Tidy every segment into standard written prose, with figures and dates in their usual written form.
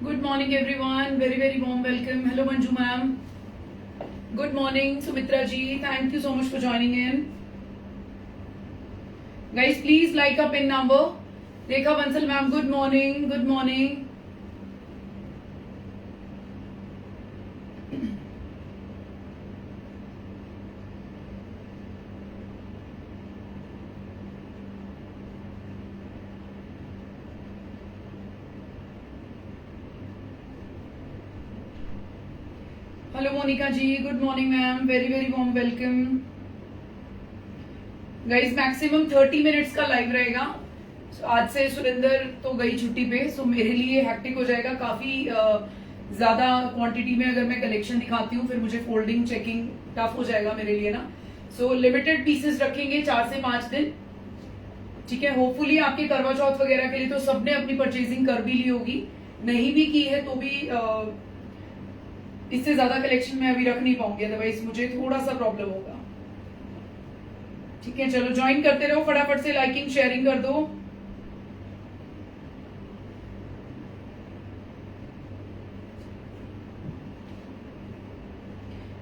Good morning everyone. Very warm welcome. Hello Manju ma'am. Good morning Sumitra ji. Thank you so much for joining in. Guys, please like a pin number. Rekha Bansal ma'am, good morning. Good morning. Hello Monica ji, good morning ma'am. Very warm welcome. Guys, maximum 30 minutes का live रहेगा. आज से सुरेंद्र तो गई छुट्टी पे, सो मेरे लिए हैक्टिक हो जाएगा. काफी ज्यादा क्वांटिटी में अगर मैं कलेक्शन दिखाती हूँ फिर मुझे फोल्डिंग चेकिंग टफ हो जाएगा मेरे लिए ना. सो लिमिटेड पीसेस रखेंगे 4 से 5 दिन. ठीक है. होपफुली आपके करवा चौथ वगैरह के लिए तो सबने अपनी परचेजिंग कर भी ली होगी. नहीं भी की है तो भी इससे ज्यादा कलेक्शन मैं अभी रख नहीं पाऊंगी, अदरवाइज मुझे थोड़ा सा प्रॉब्लम होगा. ठीक है, चलो ज्वाइन करते रहो. फटाफट से लाइकिंग शेयरिंग कर दो.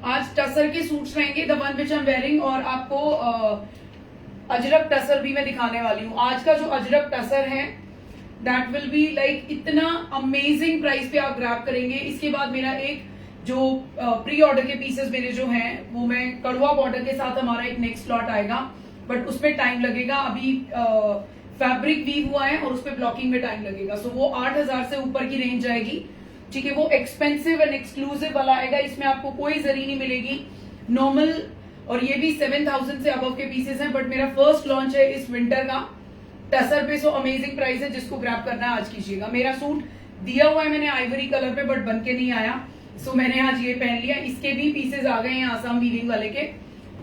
आज टसर के सूट्स रहेंगे, the one which I am wearing, और आपको अजरक टसर भी मैं दिखाने वाली हूँ. आज का जो अजरक टसर है दैट विल बी लाइक इतना अमेजिंग प्राइस पे आप ग्रैब करेंगे. इसके बाद मेरा एक जो प्री ऑर्डर के पीसेस मेरे जो हैं वो मैं कड़वा बॉर्डर के साथ हमारा एक नेक्स्ट स्लॉट आएगा, बट उसमें टाइम लगेगा. अभी फैब्रिक वीव हुआ है और उसपे ब्लॉकिंग में टाइम लगेगा. सो वो 8,000 से ऊपर की रेंज जाएगी. ठीक है, वो एक्सपेंसिव एंड एक्सक्लूसिव वाला आएगा. इसमें आपको कोई जरी नहीं मिलेगी. नॉर्मल, और ये भी 7,000 से अबव के पीसेस हैं, बट मेरा फर्स्ट लॉन्च है इस विंटर का टसर पे. सो अमेजिंग प्राइस है. जिसको ग्रैब करना है आज कीजिएगा. मेरा सूट दिया हुआ है मैंने आइवरी कलर पे, बट बन के नहीं आया. सो मैंने आज ये पहन लिया. इसके भी पीसेस आ गए हैं आसाम वीविंग वाले के.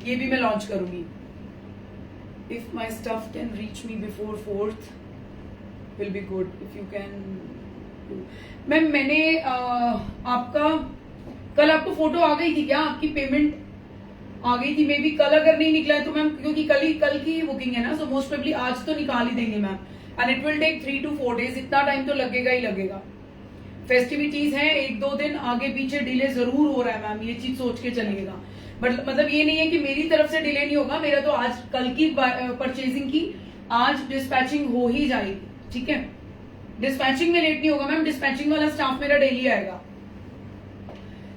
ये भी मैं लॉन्च करूंगी. If my stuff can reach me before 4th will be good. If you can. Ma'am, मैंने आपका कल आपको फोटो आ गई थी क्या? आपकी पेमेंट आ गई थी मे बी. कल अगर नहीं निकला है तो मैम, क्योंकि कल की बुकिंग है ना, सो मोस्ट प्रोबेबली आज तो निकाल ही देंगे ma'am. And it will take 3 to 4 days. इतना टाइम तो लगेगा ही लगेगा. फेस्टिविटीज हैं, 1-2 दिन आगे पीछे डिले जरूर हो रहा है मैम. ये चीज सोच के चलिएगा. बट मतलब ये नहीं है कि मेरी तरफ से डिले नहीं होगा. मेरा तो आज कल की परचेजिंग की आज डिस्पैचिंग हो ही जाएगी. ठीक है, डिस्पैचिंग में लेट नहीं होगा मैम. डिस्पैचिंग वाला स्टाफ मेरा डेली आएगा.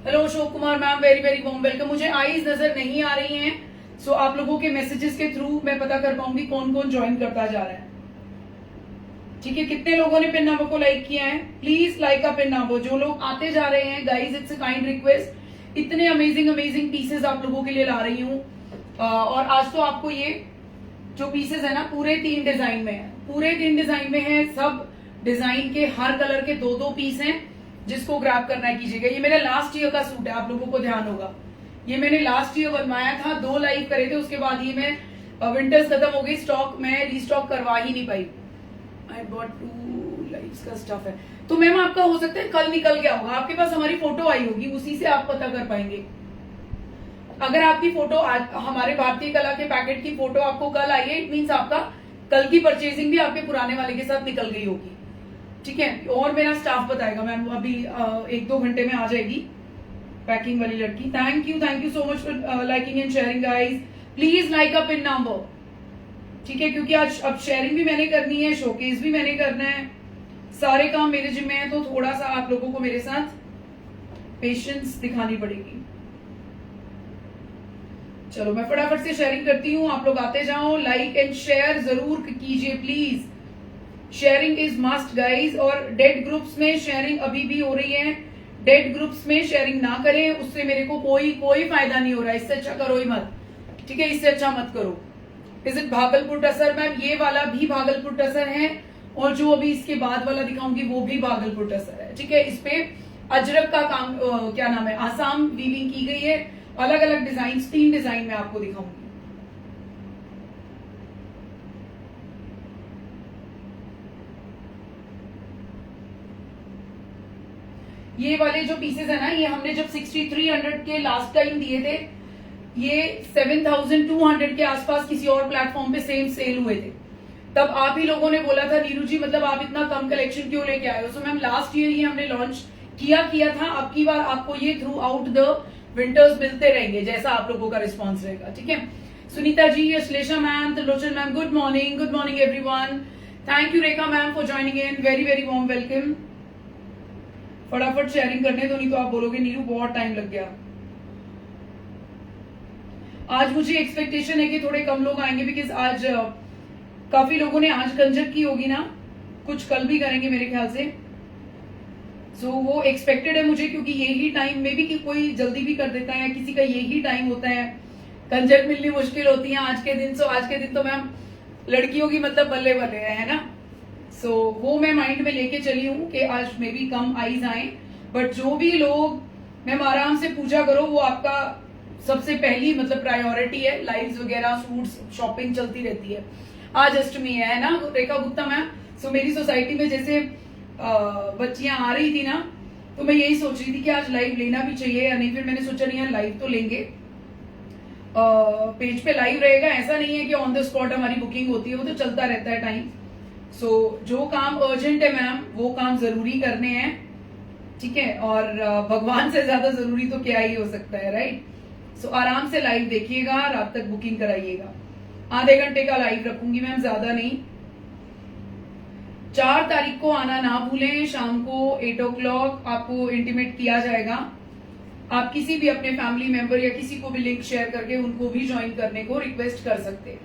Hello Ashok Kumar ma'am, very warm welcome. मुझे आईज नजर नहीं आ रही हैं, सो आप लोगों के मैसेजेस के थ्रू मैं पता कर पाऊंगी कौन कौन ज्वाइन करता जा रहा है. ठीक है, कितने लोगों ने पिन नंबर को लाइक किया है? Please like a pin number. जो लोग आते जा रहे हैं guys, it's a kind request. इतने अमेजिंग पीसेस आप लोगों के लिए ला रही हूँ. और आज तो आपको ये जो पीसेस है ना, पूरे 3 डिजाइन में है. पूरे 3 डिजाइन में है. सब डिजाइन के हर कलर के 2-2 पीस हैं. जिसको ग्रैब करना है कीजिएगा. ये मेरा लास्ट ईयर का सूट है, आप लोगों को ध्यान होगा. ये मैंने लास्ट ईयर बनवाया था, 2 लाइव करे थे. उसके बाद ये मैं विंटर्स खत्म हो गई, स्टॉक मैं रीस्टॉक करवा ही नहीं पाई. I bought 2 lives का स्टफ है. तो मैम आपका हो सकता है कल निकल गया होगा. आपके पास हमारी फोटो आई होगी, उसी से आप पता कर पाएंगे. अगर आपकी फोटो हमारे भारतीय कला के पैकेट की फोटो आपको कल आई है, इट मीन्स आपका कल की परचेजिंग भी आपके पुराने वाले के साथ निकल गई होगी. ठीक है, और मेरा स्टाफ बताएगा मैम. अभी 1-2 घंटे में आ जाएगी पैकिंग वाली लड़की. Thank you so much for liking and sharing guys. Please like a pin number. ठीक है, क्योंकि आज अब शेयरिंग भी मैंने करनी है, शोकेस भी मैंने करना है. सारे काम मेरे जिम्मे हैं, तो थोड़ा सा आप लोगों को मेरे साथ पेशेंस दिखानी पड़ेगी. चलो मैं फटाफट से शेयरिंग करती हूँ. आप लोग आते जाओ, लाइक एंड शेयर जरूर कीजिए please. Sharing is must guys. और डेड ग्रुप्स में शेयरिंग अभी भी हो रही है. डेड ग्रुप्स में शेयरिंग ना करें, उससे मेरे को कोई फायदा नहीं हो रहा है. इससे अच्छा करो ही मत. ठीक है, इससे अच्छा मत करो. Is it Bhagalpur tussar ma'am? ये वाला भी भागलपुर टसर है, और जो अभी इसके बाद वाला दिखाऊंगी वो भी भागलपुर टसर है. ठीक है, इस पे अजरक का काम क्या नाम है, आसाम वीविंग की गई है. अलग अलग डिजाइन, 3 डिजाइन में आपको दिखाऊंगी. ये वाले जो पीसेस है ना, ये हमने जब 6300 के लास्ट टाइम दिए थे, ये 7200 के आसपास किसी और प्लेटफॉर्म पे सेम सेल हुए थे. तब आप ही लोगों ने बोला था नीरू जी मतलब आप इतना कम कलेक्शन क्यों लेके आए हो। सो मैम लास्ट ईयर ही हमने लॉन्च किया था, अब की बार आपको ये थ्रू आउट द विंटर्स मिलते रहेंगे जैसा आप लोगों का रिस्पॉन्स रहेगा, ठीक है। Sunita ji, Ashlesha ma'am, Trilochan ma'am, good morning everyone. Thank you Rekha ma'am for joining in, very very warm welcome. फटाफट शेयरिंग करने दो, नहीं तो आप बोलोगे नीरू बहुत टाइम लग गया। आज मुझे एक्सपेक्टेशन है कि थोड़े कम लोग आएंगे, बिकॉज आज काफी लोगों ने आज कंजक की होगी ना, कुछ कल भी करेंगे मेरे ख्याल से। सो वो एक्सपेक्टेड है मुझे, क्योंकि यही टाइम में भी कि कोई जल्दी भी कर देता है, किसी का यही टाइम होता है, कंजक मिलनी मुश्किल होती है आज के दिन। सो आज के दिन तो मैम लड़कियों की मतलब बल्ले बल्ले है ना। सो वो मैं माइंड में लेके चली हूँ कि आज मे बी कम आईज आए, बट जो भी लोग मैम आराम से पूजा करो, वो आपका सबसे पहली मतलब प्रायोरिटी है। लाइव्स वगैरह, सूट्स, शॉपिंग चलती रहती है। आज अष्टमी है ना रेखा गुप्ता मैम। सो मेरी सोसाइटी में जैसे बच्चियां आ रही थी ना, तो मैं यही सोच रही थी कि आज लाइव लेना भी चाहिए या नहीं। फिर मैंने सोचा नहीं यार लाइव तो लेंगे, पेज पे लाइव रहेगा। ऐसा नहीं है कि ऑन द स्पॉट हमारी बुकिंग होती है, वो तो चलता रहता है टाइम। सो जो काम अर्जेंट है मैम वो काम जरूरी करने हैं, ठीक है। और भगवान से ज्यादा जरूरी तो क्या ही हो सकता है, राइट। सो आराम से लाइव देखिएगा, रात तक बुकिंग कराइएगा। आधे घंटे का लाइव रखूंगी मैम, ज्यादा नहीं। 4 तारीख को आना ना भूलें, शाम को 8 o'clock आपको इंटीमेट किया जाएगा। आप किसी भी अपने फैमिली मेंबर या किसी को भी लिंक शेयर करके उनको भी ज्वाइन करने को रिक्वेस्ट कर सकते हैं,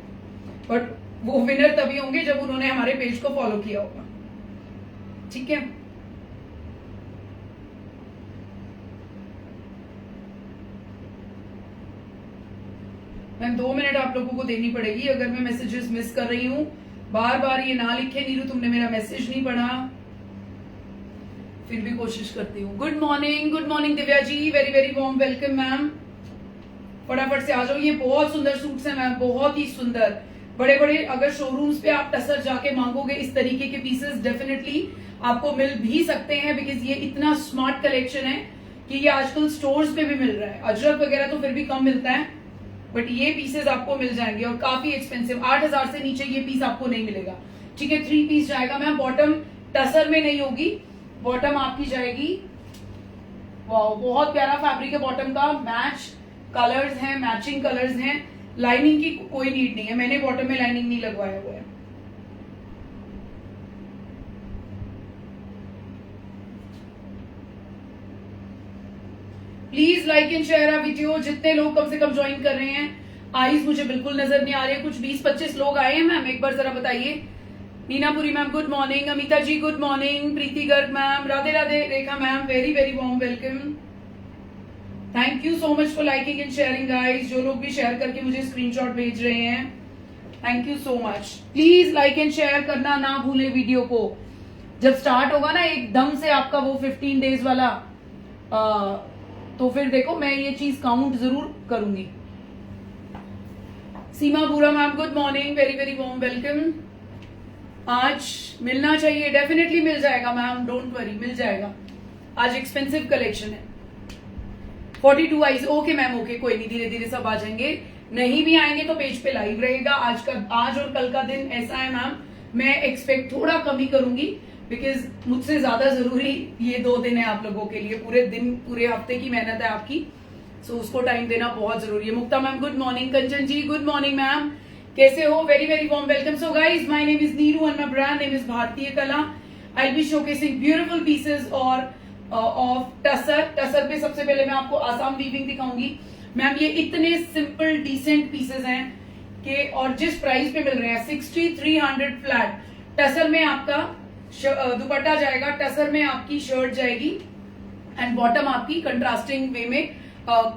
बट वो विनर तभी होंगे जब उन्होंने हमारे पेज को फॉलो किया होगा, ठीक है। मैम 2 मिनट आप लोगों को देनी पड़ेगी, अगर मैं मैसेजेस मिस कर रही हूँ बार बार ये ना लिखे नीरू तुमने मेरा मैसेज नहीं पढ़ा, फिर भी कोशिश करती हूँ। Good morning Divya ji, very very warm welcome ma'am. फटाफट से आ जाओ, ये बहुत सुंदर सूट्स हैं मैम, बहुत ही सुंदर। बड़े बड़े अगर शोरूम्स पे आप टसर जाके मांगोगे इस तरीके के पीसेस डेफिनेटली आपको मिल भी सकते हैं, बिकॉज ये इतना स्मार्ट कलेक्शन है कि ये आजकल स्टोर्स पे भी मिल रहा है। अजरक वगैरह तो फिर भी कम मिलता है, बट ये पीसेस आपको मिल जाएंगे और काफी एक्सपेंसिव। 8,000 से नीचे ये पीस आपको नहीं मिलेगा, ठीक है। 3 पीस जाएगा मैम, बॉटम टसर में नहीं होगी, बॉटम आपकी जाएगी। वाओ, बहुत प्यारा फैब्रिक है बॉटम का, मैच कलर्स हैं, मैचिंग कलर्स हैं। लाइनिंग की कोई नीड नहीं है, मैंने बॉटम में लाइनिंग नहीं लगवाया हुआ है। Please like and share a video. जितने लोग कम से कम ज्वाइन कर रहे हैं, आईज मुझे बिल्कुल नजर नहीं आ रही है, कुछ 20-25 लोग आए हैं मैम, एक बार जरा बताइए। Meenapuri ma'am good morning, Amita ji good morning, Preeti Garg ma'am, Radhe Radhe, Rekha ma'am very very warm welcome. Thank you so much for liking and sharing guys. जो लोग भी शेयर करके मुझे स्क्रीनशॉट भेज रहे हैं, thank you so much. Please like and share करना ना भूले वीडियो को। जब स्टार्ट होगा ना एकदम से आपका वो 15 डेज वाला, तो फिर देखो मैं ये चीज काउंट जरूर करूंगी। सीमा बुरा ma'am good morning, very very warm welcome. आज मिलना चाहिए, डेफिनेटली मिल जाएगा मैम, डोंट वरी, मिल जाएगा। आज एक्सपेंसिव कलेक्शन है। 42 आइज, ओके मैम, ओके, कोई नहीं, धीरे धीरे सब आ जाएंगे। नहीं भी आएंगे तो पेज पे लाइव रहेगा। आज और कल का दिन ऐसा है मैम, मैं एक्सपेक्ट थोड़ा कम ही करूंगी, बिकॉज मुझसे ज्यादा जरूरी ये 2 दिन है आप लोगों के लिए। पूरे दिन, पूरे हफ्ते की मेहनत है आपकी, सो उसको टाइम देना बहुत जरूरी है। मुक्ता मैम गुड मॉर्निंग, कंचन जी गुड मॉर्निंग मैम, कैसे हो? Very very warm welcome. So guys, my name is Neeru and my brand name is भारतीय कला। I will be showcasing beautiful pieces और ऑफ टसर। टसर पे सबसे पहले मैं आपको आसाम वीविंग दिखाऊंगी मैम। ये इतने सिंपल डिसेंट पीसेस हैं कि, और जिस प्राइस पे मिल रहे हैं 6300 फ्लैट। टसर में आपका दुपट्टा जाएगा, टसर में आपकी शर्ट जाएगी एंड बॉटम आपकी कंट्रास्टिंग वे में,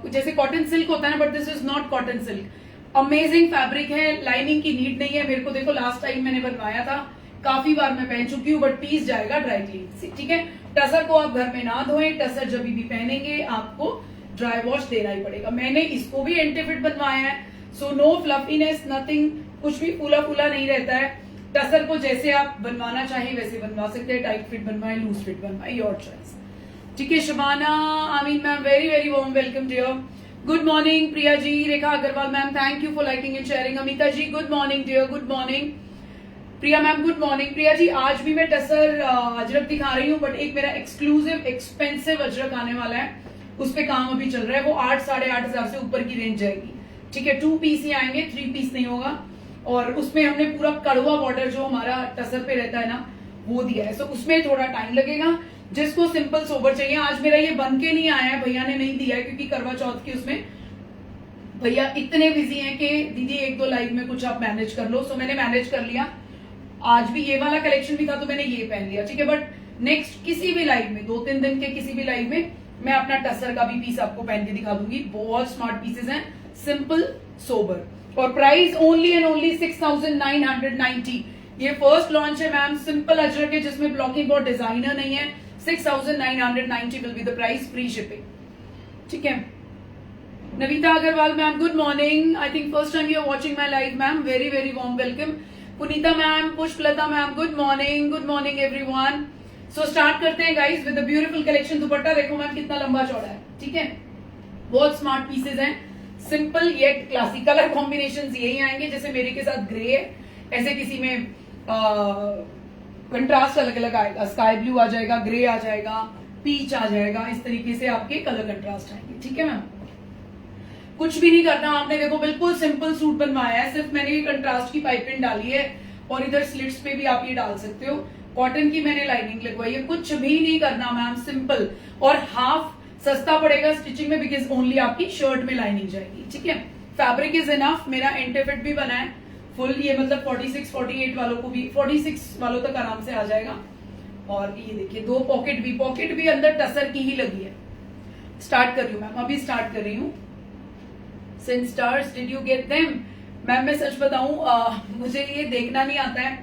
जैसे कॉटन सिल्क होता है ना, but this is not cotton silk. Amazing fabric है, लाइनिंग की नीड नहीं है। मेरे को देखो लास्ट टाइम मैंने बनवाया था, काफी बार मैं पहन चुकी हूँ, बट पीस जाएगा ड्राई क्लीन से, ठीक है। टसर को आप घर में ना धोएं, टसर जब भी पहनेंगे आपको ड्राई वॉश देना ही पड़ेगा। मैंने इसको भी एंटीफिट बनवाया है, सो नो फ्लफीनेस, नथिंग, कुछ भी फूला फूला नहीं रहता है। टसर को जैसे आप बनवाना चाहें वैसे बनवा सकते हैं, टाइट फिट बनवाएं, लूज फिट बनवाएं, योर चॉइस, ठीक है। Shabana Ameen ma'am very very warm welcome dear, good morning. Priya ji, Rekha Agarwal ma'am thank you for liking and sharing. Amita ji good morning dear, good morning. Priya ma'am good morning. Priya ji आज भी मैं टसर अजरक दिखा रही हूँ, बट एक मेरा एक्सक्लूसिव एक्सपेंसिव अजरक आने वाला है, उस पे काम अभी चल रहा है। वो 8-8,500 से ऊपर की रेंज जाएगी। ठीक है, 2 पीस ही आएंगे, 3 पीस नहीं होगा। और उसमें हमने पूरा कड़वा बॉर्डर जो हमारा टसर पे रहता है ना, वो दिया है। सो उसमें थोड़ा टाइम लगेगा। जिसको सिंपल सोबर चाहिए, आज मेरा ये बन के नहीं आया है, भैया ने नहीं दिया है, क्योंकि करवा चौथ की उसमें भैया इतने बिजी हैं कि दीदी 1-2 लाइव में कुछ आप मैनेज कर लो। सो मैंने मैनेज कर लिया। आज भी ये वाला कलेक्शन भी था तो मैंने ये पहन लिया। ठीक है, बट नेक्स्ट किसी भी लाइव में 2-3 दिन के किसी भी लाइव में मैं अपना टसर का भी पीस आपको पहन के दिखा दूंगी। बहुत स्मार्ट पीसेस हैं, सिंपल सोबर, और प्राइस ओनली एंड ओनली 6,990। ये फर्स्ट लॉन्च है मैम, सिंपल अजरक है जिसमें ब्लॉकिंग और डिजाइनर नहीं है। 6,990 will be the price, free shipping. ठीक है, Navita Agarwal ma'am good morning. I think first time you are watching my live ma'am, very very warm welcome. Punita ma'am, Pushpalata ma'am good morning everyone. So start करते हैं guys with the beautiful collection. Dupatta देखो ma'am कितना लंबा चौड़ा है। ठीक है, बहुत स्मार्ट पीसेज हैं, simple yet classic. Colour combination यही आएंगे, जैसे मेरे के साथ ग्रे है, ऐसे किसी में कंट्रास्ट अलग अलग आएगा। स्काई ब्लू आ जाएगा, ग्रे आ जाएगा, पीच आ जाएगा, इस तरीके से आपके कलर कंट्रास्ट आएंगे। ठीक है मैम, कुछ भी नहीं करना आपने। देखो बिल्कुल सिंपल सूट बनवाया है, सिर्फ मैंने ये कंट्रास्ट की पाइपिंग डाली है, और इधर स्लिट्स पे भी आप ये डाल सकते हो। कॉटन की मैंने लाइनिंग लगवाई है, कुछ भी नहीं करना मैम, सिंपल। और हाफ सस्ता पड़ेगा स्टिचिंग में, बिकॉज ओनली आपकी शर्ट में लाइनिंग जाएगी। ठीक है, फैब्रिक इज इनफ। मेरा एंटीफिट भी बना है फुल, ये मतलब 46-48 वालों को भी, 46 वालों तक आराम से आ जाएगा। और ये देखिए 2 पॉकेट भी अंदर टसर की ही लगी है। स्टार्ट कर रही हूँ मैम, अभी स्टार्ट कर रही हूँ। Since stars, did you get them? Ma'am मैं सच बताऊं, मुझे ये देखना नहीं आता है।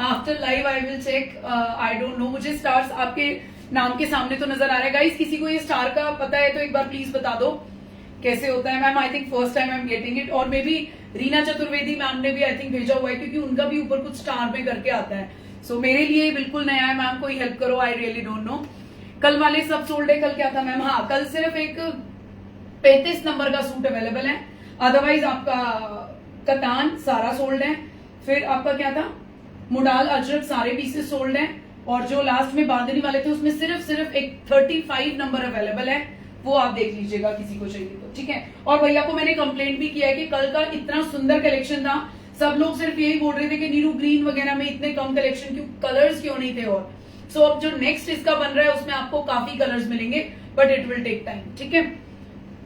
After live I will check, I don't know. मुझे स्टार्स आपके नाम के सामने तो नजर आ रहा है। गाइस किसी को ये स्टार का पता है तो एक बार प्लीज बता दो कैसे होता है। Ma'am I think first time I am getting it, और maybe Reena Chaturvedi ma'am ने भी आई थिंक भेजा हुआ है, क्योंकि उनका भी ऊपर कुछ स्टार में करके आता है। सो मेरे लिए बिल्कुल नया है मैम, कोई हेल्प करो, आई रियली डोंट नो। कल वाले सब सोल्ड है। कल क्या था मैम? हाँ, कल सिर्फ एक 35 नंबर का सूट अवेलेबल है, अदरवाइज आपका कतान सारा सोल्ड है। फिर आपका क्या था, मुडाल अजरक सारे पीसेस सोल्ड हैं, और जो लास्ट में बांधनी वाले थे उसमें सिर्फ एक 35 नंबर अवेलेबल है, वो आप देख लीजिएगा किसी को चाहिए तो। ठीक है, और भैया को मैंने कंप्लेंट भी किया है कि कल का इतना सुंदर कलेक्शन था, सब लोग सिर्फ यही बोल रहे थे कि नीरू ग्रीन वगैरह में इतने कम कलेक्शन क्यों, कलर्स क्यों नहीं थे। और सो अब जो नेक्स्ट इसका बन रहा है उसमें आपको काफी कलर्स मिलेंगे, but it will take time. ठीक है,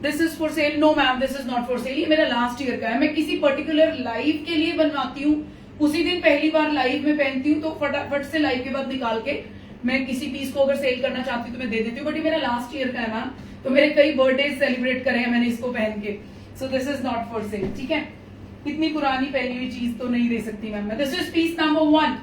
this is for sale? No ma'am, this is not for sale. ये मेरा लास्ट ईयर का है। मैं किसी पर्टिकुलर लाइव के लिए बनवाती हूँ, उसी दिन पहली बार लाइव में पहनती हूँ, तो फटाफट से लाइव के बाद निकाल के मैं किसी पीस को अगर सेल करना चाहती हूँ तो मैं दे देती हूँ। बट ये मेरा लास्ट ईयर का है मैम, तो मेरे कई बर्थडे सेलिब्रेट करे हैं मैंने इसको पहन के। So this is not for cell. ठीक है, इतनी पुरानी पहनी हुई चीज तो नहीं दे सकती मैम मैं। This is piece number 1,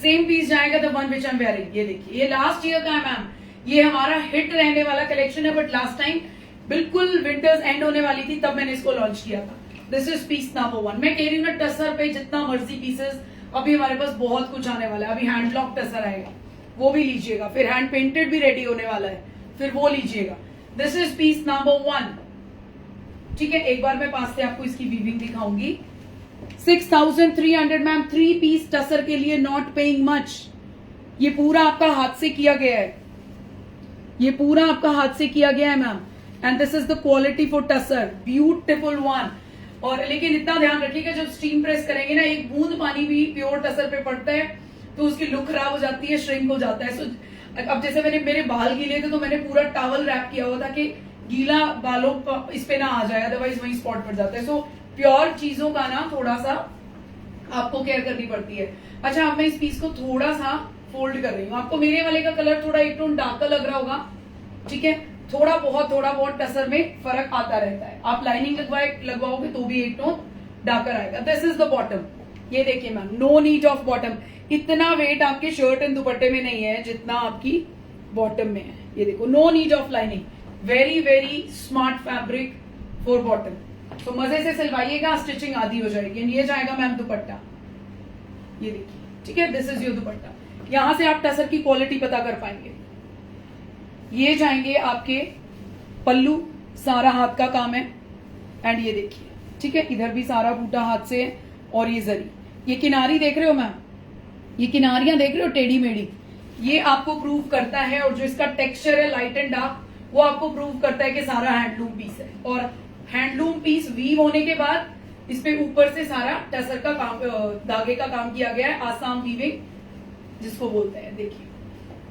same piece जाएगा the one which I am wearing. ये देखिए, ये लास्ट ईयर का है मैम, ये हमारा हिट रहने वाला कलेक्शन है, बट लास्ट टाइम बिल्कुल विंटर्स एंड होने वाली थी तब मैंने इसको लॉन्च किया था। This is piece number 1। मैं कह रही हूँ टसर पे जितना मर्जी पीसेस, अभी हमारे पास बहुत कुछ आने वाला है। अभी हैंड ब्लॉक टसर आएगा, वो भी लीजिएगा। फिर हैंड पेंटेड भी रेडी होने वाला है, फिर वो लीजिएगा। This is piece number 1। ठीक है, एक बार मैं पास से आपको इसकी वीविंग दिखाऊंगी। 6,300 मैम, 3 पीस टसर के लिए, नॉट पेइंग मच। ये पूरा आपका हाथ से किया गया है, ये पूरा आपका हाथ से किया गया है ma'am. And this is the quality for tussar, beautiful one. और लेकिन इतना ध्यान रखिएगा, जब स्टीम प्रेस करेंगे ना, एक बूंद पानी भी प्योर टसर पे पड़ता है तो उसकी लुक खराब हो जाती है, श्रिंक हो जाता है। सो अब जैसे मैंने मेरे बाल गीले थे तो मैंने पूरा टॉवल रैप किया हुआ था कि गीला बालों इस पे ना आ जाए, अदरवाइज वही स्पॉट पड़ जाता है। सो प्योर चीजों का ना थोड़ा सा आपको केयर करनी पड़ती है। अच्छा, अब मैं इस पीस को थोड़ा सा फोल्ड कर रही हूँ। आपको मेरे वाले का कलर थोड़ा एक टोन डार्कर लग रहा होगा। ठीक है, थोड़ा बहुत टसर में फर्क आता रहता है। आप लाइनिंग लगवाओगे तो भी एक टोन डार्कर आएगा। This is the bottom. ये देखिए ma'am, no need of bottom. इतना वेट आपके शर्ट एंड दुपट्टे में नहीं है जितना आपकी बॉटम में है। ये देखो, no need of lining, very very smart fabric for bottom. तो मजे से सिलवाइएगा, स्टिचिंग आधी हो जाएगी। एंड ये जाएगा मैम दुपट्टा, ये देखिए। ठीक है, दिस इज योर दुपट्टा। यहां से आप टसर की क्वालिटी पता कर पाएंगे। ये जाएंगे आपके पल्लू, सारा हाथ का काम है। एंड ये देखिए, ठीक है, इधर भी सारा बूटा हाथ से है, और ये जरी, ये किनारी देख रहे हो मैम, ये किनारियां देख रहे हो टेढ़ी मेढ़ी, ये आपको प्रूव करता है। और जो इसका टेक्सचर है लाइट एंड डार्क, वो आपको प्रूव करता है कि सारा हैंडलूम पीस है। और हैंडलूम पीस वीव होने के बाद इस पे ऊपर से सारा टसर का काम, धागे का काम किया गया है, आसाम वीविंग जिसको बोलते हैं। देखिए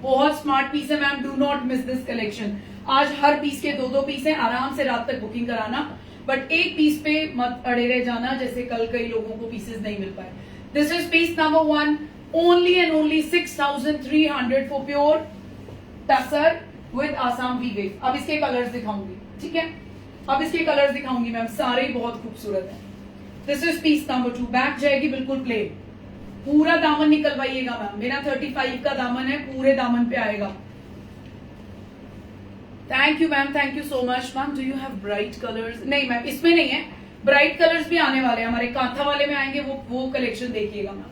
बहुत स्मार्ट पीस है ma'am, do not miss this collection. आज हर पीस के 2-2 पीस हैं, आराम से रात तक बुकिंग कराना, बट एक पीस पे मत अड़े रह जाना, जैसे कल कई लोगों को पीसेस नहीं मिल पाए। This is piece number 1, only and only 6300 for pure tussar with Assam weaving. अब इसके कलर्स दिखाऊंगी, ठीक है, अब इसके कलर्स दिखाऊंगी मैम, सारे ही बहुत खूबसूरत हैं। This is piece number 2, back जाएगी बिल्कुल प्लेन, पूरा दामन निकलवाइएगा मैम, मेरा 35 का दामन है, पूरे दामन पे आएगा। Thank you ma'am, thank you so much ma'am. Do you have bright colours? नहीं मैम, इसमें नहीं है, ब्राइट कलर्स भी आने वाले हैं, हमारे कांथा वाले में आएंगे, वो कलेक्शन देखिएगा मैम,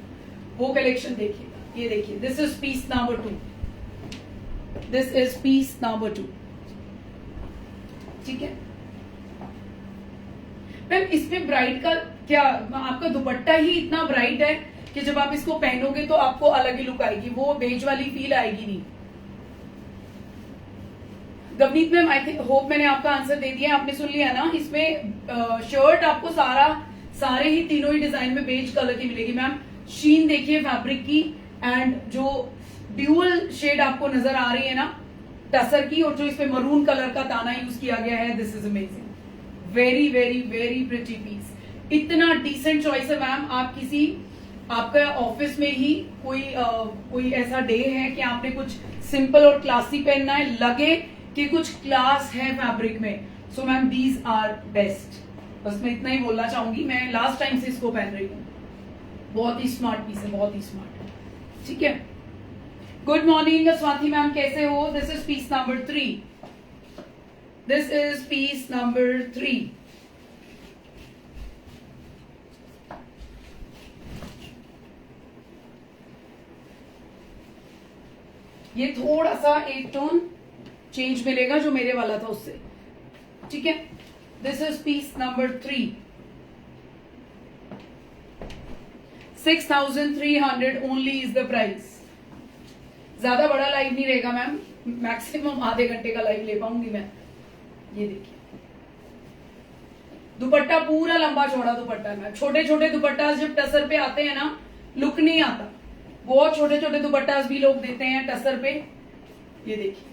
वो कलेक्शन देखिएगा। ये देखिए, this is piece number 2, this is piece number 2, ठीक है मैम। इसमें ब्राइट का क्या, आपका दुपट्टा ही इतना ब्राइट है कि जब आप इसको पहनोगे तो आपको अलग ही लुक आएगी, वो बेज वाली फील आएगी नहीं। गवनीत मैम, आई थिंक होप मैंने आपका आंसर दे दिया, आपने सुन लिया ना। इसमें शर्ट आपको सारे ही तीनों ही डिजाइन में बेज कलर की मिलेगी मैम। शीन देखिए फैब्रिक की, एंड जो ड्यूअल शेड आपको नजर आ रही है ना टसर की, और जो इसमें मरून कलर का ताना यूज किया गया है, this is amazing, very very very pretty piece. इतना डिसेंट चॉइस है मैम। आप किसी, आपका ऑफिस में ही कोई ऐसा डे है कि आपने कुछ सिंपल और क्लासी पहनना है, लगे कि कुछ क्लास है फैब्रिक में, so ma'am these are best. बस मैं इतना ही बोलना चाहूंगी, मैं लास्ट टाइम से इसको पहन रही हूँ, बहुत ही स्मार्ट पीस है, बहुत ही स्मार्ट, ठीक है। गुड मॉर्निंग स्वाति मैम, कैसे हो? This is piece number 3, this is piece number 3। ये थोड़ा सा एक टोन चेंज मिलेगा जो मेरे वाला था उससे, ठीक है। This is piece number 3, 6300 only is the price. ज्यादा बड़ा लाइव नहीं रहेगा मैम, मैक्सिमम आधे घंटे का लाइव ले पाऊंगी मैं। ये देखिए दुपट्टा पूरा लंबा चौड़ा दुपट्टा है मैम। छोटे छोटे दुपट्टास जब टसर पे आते हैं ना, लुक नहीं आता। बहुत छोटे छोटे दुपट्टास भी लोग देते हैं टसर पे। ये देखिए,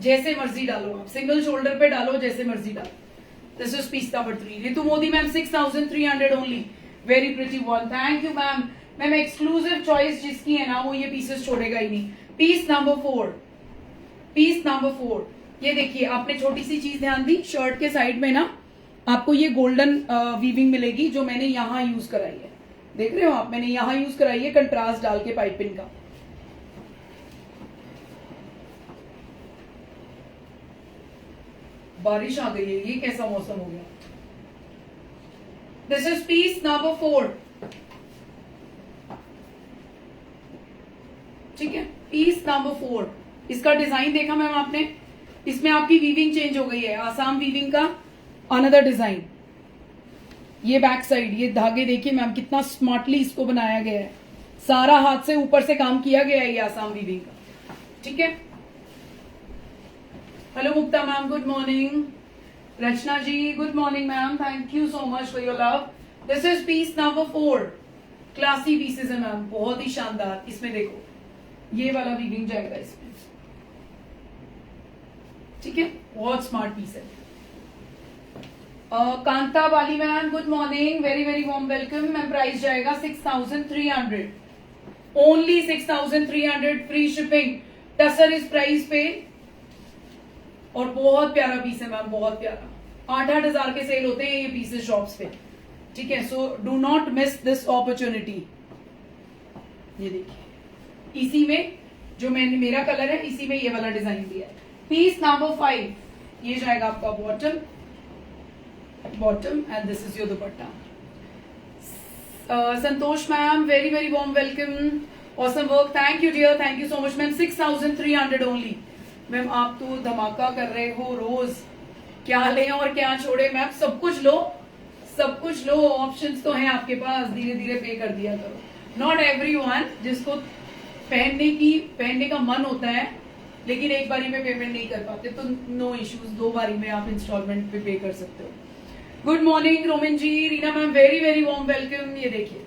जैसे मर्जी डालो आप, सिंगल शोल्डर पे डालो, जैसे मर्जी डालो। This is piece number 3, Ritu Modi ma'am, 6300 only, very pretty one. Thank you ma'am. Ma'am exclusive choice जिसकी है ना, वो ये पीसेस छोड़ेगा ही नहीं। पीस नंबर 4, पीस नंबर 4, ये देखिए, आपने छोटी सी चीज ध्यान दी, शर्ट के साइड में ना आपको ये गोल्डन वीविंग मिलेगी, जो मैंने यहाँ यूज कराई है, देख रहे हो आप, मैंने यहाँ यूज कराई है कंट्रास्ट डाल के पाइपिंग का। बारिश आ गई है, ये कैसा मौसम हो गया। दिस इज पीस नंबर 4, ठीक है, पीस नंबर 4। इसका डिजाइन देखा मैम आपने, इसमें आपकी वीविंग चेंज हो गई है, आसाम वीविंग का अनदर डिजाइन। ये बैक साइड, ये धागे देखिए मैम कितना स्मार्टली इसको बनाया गया है, सारा हाथ से ऊपर से काम किया गया है ये आसाम वीविंग का, ठीक है। Hello Mukta ma'am, good morning. Rachna ji, good morning ma'am, thank you so much for your love. This is piece number 4, classy pieces है मैम, बहुत ही शानदार। इसमें देखो ये वाला वीविंग जाएगा इसमें, ठीक है, बहुत स्मार्ट पीस है। कांता वाली ma'am, good morning, very very warm welcome ma'am. Price जाएगा 6300, ओनली 6300, फ्री शिपिंग, टसर इस प्राइस पे, और बहुत प्यारा पीस है मैम, बहुत प्यारा। 8-8 हजार के सेल होते हैं ये पीसेस शॉप्स पे, ठीक है। So do not miss this opportunity. ये देखिए, इसी में जो मैंने, मेरा कलर है, इसी में ये वाला डिजाइन दिया है। पीस नंबर 5, ये जाएगा आपका bottom and this is your dupatta. Santosh ma'am, very very warm welcome, awesome work, thank you dear, thank you so much ma'am. 6300 only ma'am. आप तो धमाका कर रहे हो रोज, क्या लें और क्या छोड़े मैम, सब कुछ लो, सब कुछ लो, ऑप्शंस तो हैं आपके पास, धीरे धीरे पे कर दिया करो. नॉट एवरीवन जिसको पहनने का मन होता है लेकिन एक बारी में पेमेंट नहीं कर पाते, तो नो इश्यूज, 2 बारी में आप इंस्टॉलमेंट पे कर सकते हो. Good morning Romin ji, Reena ma'am, very very warm welcome. ये देखिए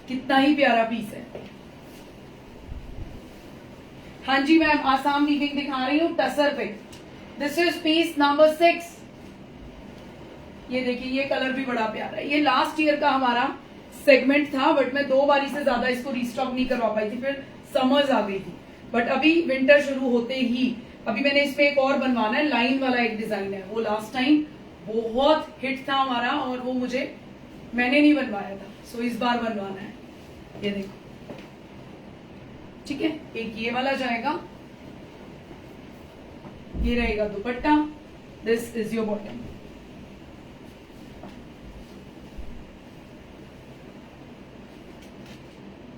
कितना ही प्यारा पीस है. हाँ जी मैम, आसाम वीविंग दिखा रही हूँ टसर पे. This is piece number 6. ये देखिए ये कलर भी बड़ा प्यारा है. ये लास्ट ईयर का हमारा सेगमेंट था, बट मैं 2 बारी से ज्यादा इसको रिस्टॉक नहीं करवा पाई थी, फिर समर्स आ गई थी. बट अभी विंटर शुरू होते ही अभी मैंने इसमें एक और बनवाना है, लाइन वाला एक डिजाइन है. वो लास्ट टाइम बहुत हिट था हमारा और वो मैंने नहीं बनवाया था, सो इस बार बनवाना है. ये देखो, ठीक है. एक ये वाला जाएगा, ये रहेगा dupatta. This is your bottom.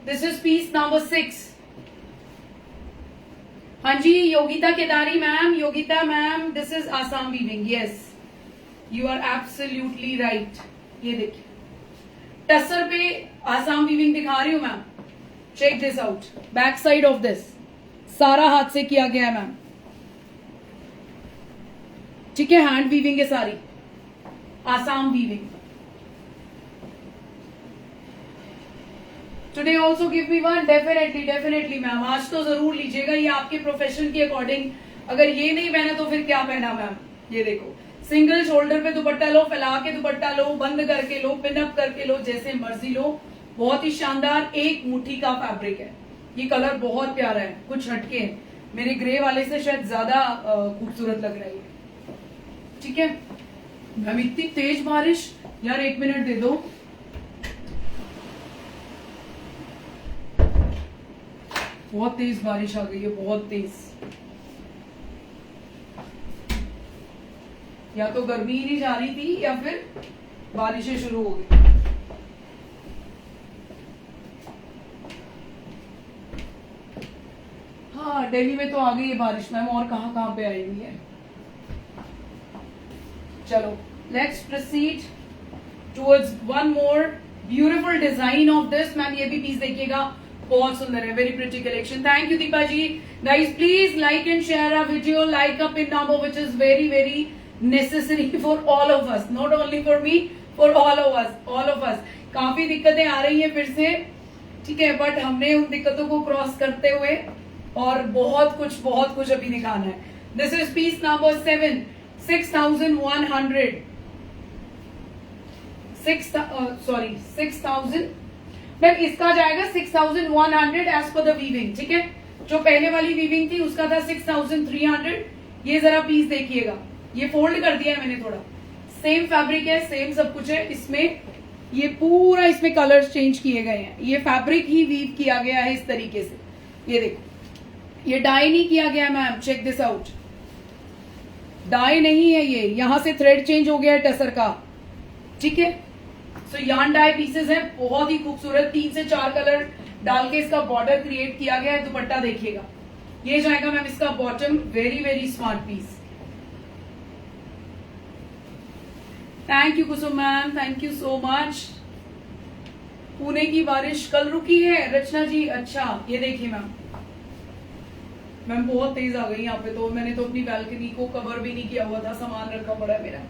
This is piece number 6. हाँ जी Yogita Kedari ma'am, Yogita ma'am, this is Assam weaving. Yes, you are absolutely right. ये देखिए टसर पे आसाम वीविंग दिखा रही हूं ma'am. Check this out, back side of this सारा हाथ से किया गया है मैम. ठीक है, हैंड वीविंग है सारी, Assam weaving. Today also give me one. Definitely ma'am, आज तो जरूर लीजिएगा. ये आपके प्रोफेशन के अकॉर्डिंग, अगर ये नहीं पहना तो फिर क्या पहना मैम. ये देखो, सिंगल शोल्डर पे दुपट्टा लो, फैला के दुपट्टा लो, बंद करके लो, पिन अप करके लो, जैसे मर्जी लो. बहुत ही शानदार एक मुट्ठी का फैब्रिक है. ये कलर बहुत प्यारा है, कुछ हटके है, मेरे ग्रे वाले से शायद ज्यादा खूबसूरत लग रही है. ठीक है मैम, इतनी तेज बारिश यार, 1 मिनट दे दो. बहुत तेज बारिश आ गई है, बहुत तेज. या तो गर्मी ही नहीं जा रही थी या फिर बारिशें शुरू हो गई. हाँ, दिल्ली में तो आ गई है बारिश मैम, और कहां कहां पे आई हुई है. चलो let's proceed towards one more beautiful design of this. Ma'am ये भी पीस देखिएगा, बहुत सुंदर है, very pretty collection. Thank you Deepa ji. Guys please like and share our video, like a pin number which is very very necessary for all of us, not only for me, for all of us. काफी दिक्कतें आ रही है फिर से, ठीक है, but हमने उन दिक्कतों को क्रॉस करते हुए और बहुत कुछ अभी दिखाना है. This is piece number 7, 6,100. 6,000 ma'am, इसका जाएगा 6,100 एज पर द वीविंग. ठीक है, जो पहले वाली वीविंग थी उसका था 6,300. ये जरा पीस देखिएगा, ये फोल्ड कर दिया है मैंने थोड़ा. सेम फैब्रिक है, सेम सब कुछ है. इसमें ये पूरा इसमें कलर्स चेंज किए गए हैं. ये फैब्रिक ही वीव किया गया है इस तरीके से. ये देखो, ये डाई नहीं किया गया ma'am, check this out. Dye नहीं है ये, यहां से थ्रेड चेंज हो गया है टसर का. ठीक है, सो यार्न डाई पीसेस है, बहुत ही खूबसूरत. 3 से 4 कलर डाल के इसका बॉर्डर क्रिएट किया गया है. दुपट्टा देखिएगा, ये जाएगा मैम इसका bottom. Very very smart piece. Thank you Kusum ma'am, thank you so much. Pune की बारिश कल रुकी है रचना जी. अच्छा, ये देखिए मैम बहुत तेज आ गई यहाँ पे, तो मैंने तो अपनी बैल्कनी को कवर भी नहीं किया हुआ था, सामान रखा पड़ा है मेरा.